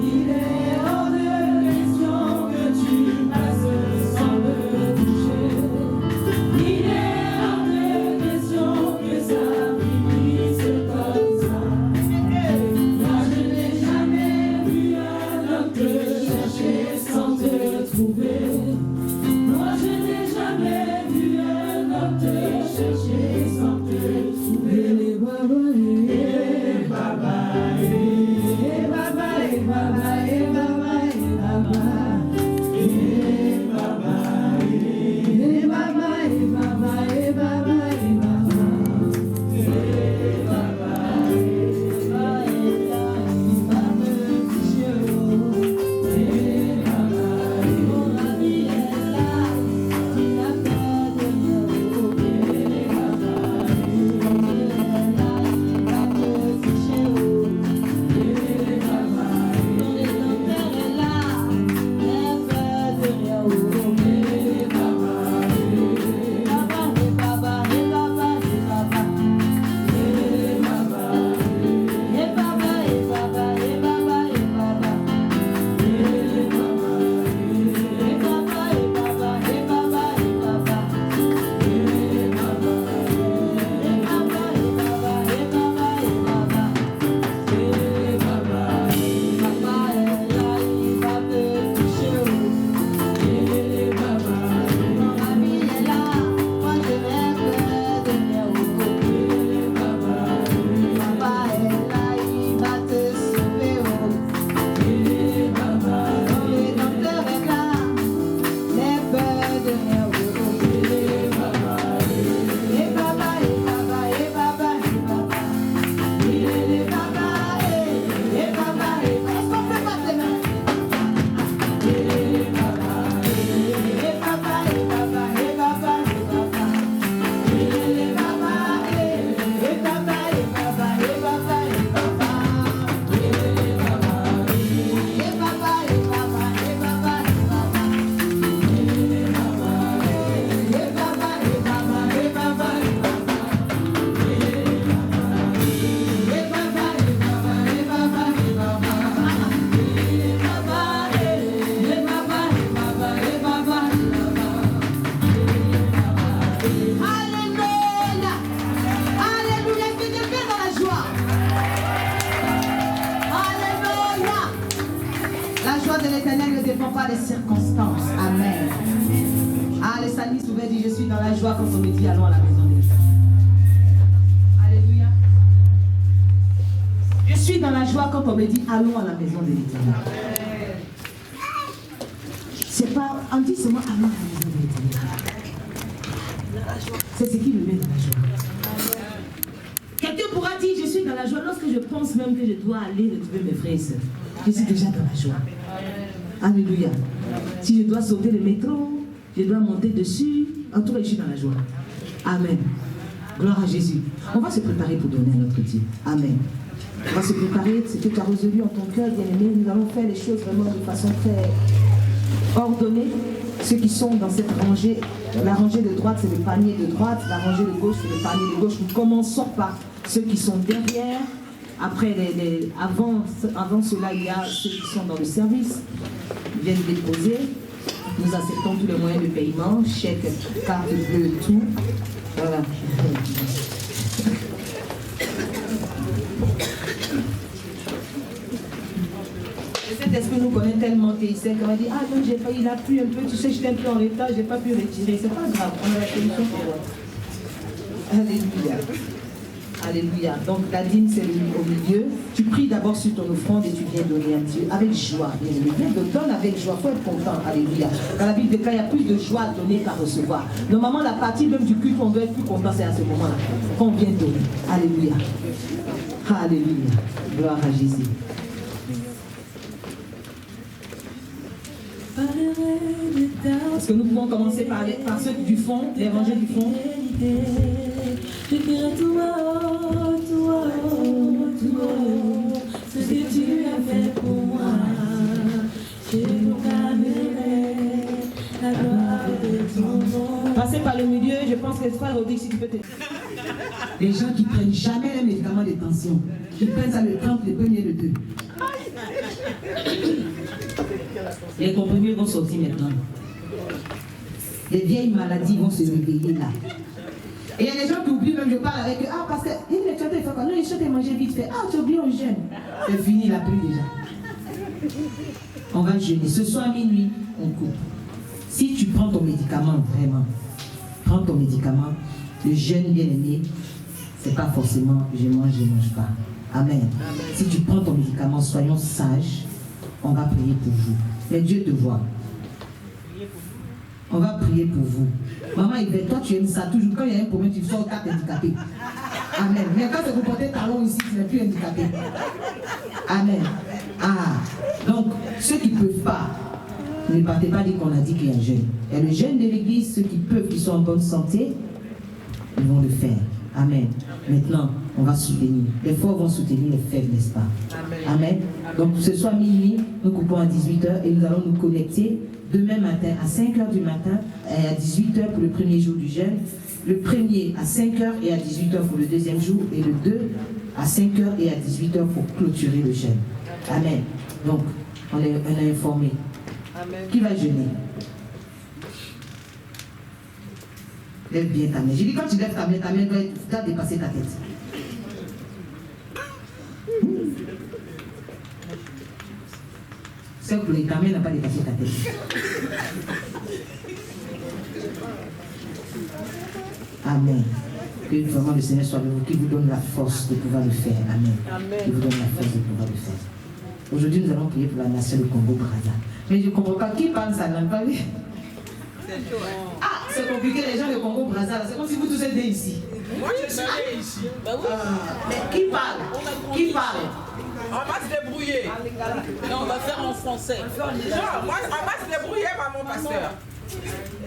Il est hors de question que tu passes les circonstances. Amen. Ah, les salmistes pouvaient dire, je suis dans la joie quand on me dit, allons à la maison de l'Éternel. Alléluia. Je suis dans la joie quand on me dit, allons à la maison de l'Éternel. C'est pas, on dit seulement, allons à la maison de l'Éternel. C'est ce qui me met dans la joie. Quelqu'un pourra dire, je suis dans la joie lorsque je pense même que je dois aller retrouver mes frères et sœurs. Je suis déjà dans la joie. Alléluia. Si je dois sauter le métro, je dois monter dessus, en tout cas, je suis dans la joie. Amen. Gloire à Jésus. On va se préparer pour donner à notre Dieu. Amen. On va se préparer, ce que tu as résolu en ton cœur, bien-aimé. Nous allons faire les choses vraiment de façon très ordonnée. Ceux qui sont dans cette rangée, la rangée de droite, c'est le panier de droite, la rangée de gauche, c'est le panier de gauche. Nous commençons par ceux qui sont derrière. Après, avant cela, il y a ceux qui sont dans le service, ils viennent déposer. Nous acceptons tous les moyens de paiement, chèque, carte bleue, tout. Voilà. Le Saint-Esprit nous connaît tellement qu'il sait qu'on va dire, ah non, j'ai pas, il a plu un peu, tu sais, j'étais un peu en retard, j'ai pas pu retirer. C'est pas grave, on a la solution pour moi. Alléluia. Alléluia. Donc la dîme, c'est au milieu. Tu pries d'abord sur ton offrande et tu viens donner à Dieu avec joie. Viens de donner avec joie. Il faut être content. Alléluia. Dans la Bible déclare, il y a plus de joie à donner qu'à recevoir. Normalement, la partie même du culte, on doit être plus content, c'est à ce moment-là qu'on vient donner. Alléluia. Alléluia. Gloire à Jésus. Est-ce que nous pouvons commencer par ceux du fond, les rangées du fond? Je dirai toi, ce que tu as fait pour moi. Je proclamerai la gloire de ton nom. Passez par le milieu, je pense que frère Rodrigue, si tu peux te... Les gens qui prennent jamais les médicaments de tension, qui prennent ça le 30, le premier, le 2. Les comprimés vont sortir maintenant. Les vieilles maladies vont se réveiller là. Et il y a des gens qui oublient, même je parle avec eux, ah parce que il est chanté, il faut quoi? Non, il chante et manger vite fait. Ah, tu oublies, on jeûne. C'est fini, il a pris déjà. On va jeûner. Ce soir, minuit, on coupe. Si tu prends ton médicament, vraiment, prends ton médicament, le jeûne bien aimé, c'est pas forcément je mange pas. Amen. Si tu prends ton médicament, soyons sages, on va prier pour vous. Mais Dieu te voit. On va prier pour vous. Maman, toi tu aimes ça. Toujours quand il y a un problème, tu sors 4 handicapés. Amen. Mais quand vous portez talon ici, tu n'es plus handicapé. Amen. Ah. Donc, ceux qui ne peuvent pas, ne partez pas dire qu'on a dit qu'il y a un jeûne. Et le jeûne de l'église, ceux qui peuvent, qui sont en bonne santé, ils vont le faire. Amen. Maintenant, on va soutenir. Les forts vont soutenir les faibles, n'est-ce pas? Amen. Donc, ce soir minuit, nous coupons à 18h et nous allons nous connecter demain matin à 5h du matin et à 18h pour le premier jour du jeûne. Le premier à 5h et à 18h pour le deuxième jour et le 2 à 5h et à 18h pour clôturer le jeûne. Amen. Donc, on est informé. Amen. Qui va jeûner? Lève bien ta main. J'ai dit quand tu lèves ta main doit dépasser ta tête. C'est que ta main n'a pas dépassé ta tête. Amen. Que vraiment le Seigneur soit avec vous, qui vous donne la force de pouvoir le faire. Amen. Qui vous donne la force de pouvoir le faire. Aujourd'hui, nous allons prier pour la nation du Congo-Brazza. Mais je ne comprends pas qui parle ça, n'a pas vu. Ah, c'est compliqué, les gens du Congo-Brazza, c'est comme si vous tous êtes nés ici. Moi, je suis né ici. Mais qui parle? Qui parle? On va se débrouiller. Non, on va faire en français. Non, on va se débrouiller, maman pasteur.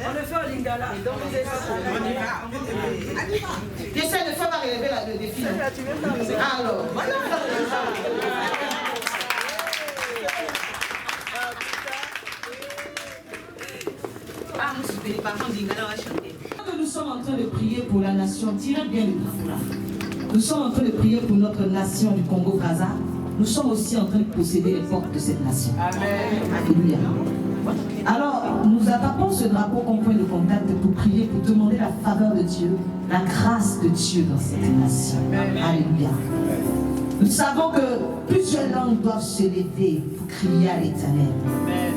On le fait en lingala. On y va. J'essaie de faire relever le défi. Alors, voilà. Nous sommes en train de prier pour la nation. Tirez bien le bravo là. Nous sommes en train de prier pour notre nation du Congo-Brazza. Nous sommes aussi en train de posséder les portes de cette nation. Amen. Alléluia. Alors, nous attaquons ce drapeau comme point de contact pour prier, pour demander la faveur de Dieu, la grâce de Dieu dans cette nation. Alléluia. Nous savons que plusieurs langues doivent se lever pour crier à l'Éternel.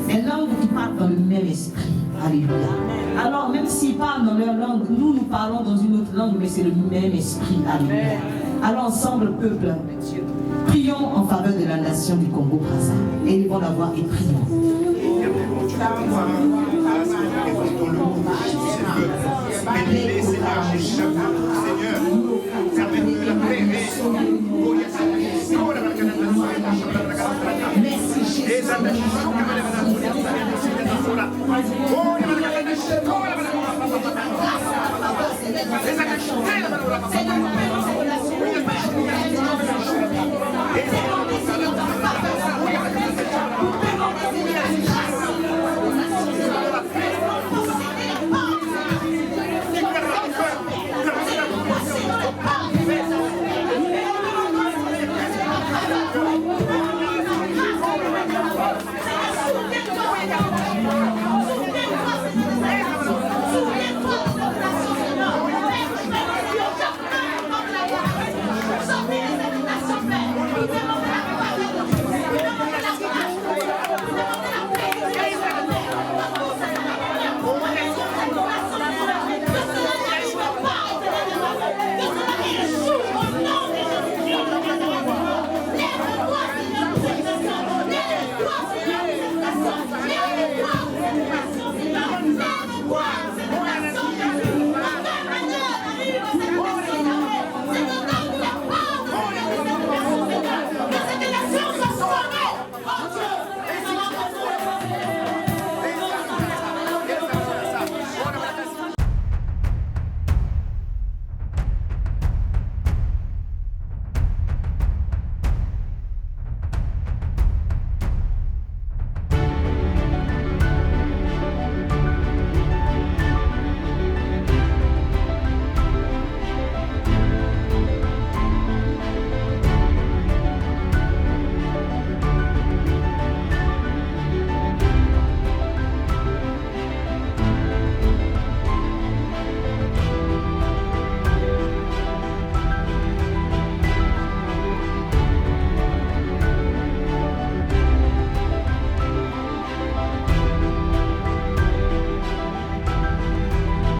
Des langues qui parlent dans le même esprit. Alléluia. Alors même s'ils parlent dans leur langue, nous parlons dans une autre langue, mais c'est le même esprit. Alléluia. Alors ensemble, peuple, prions en faveur de la nation du Congo-Brazza. Élevons la voix et prions. Dans le monde,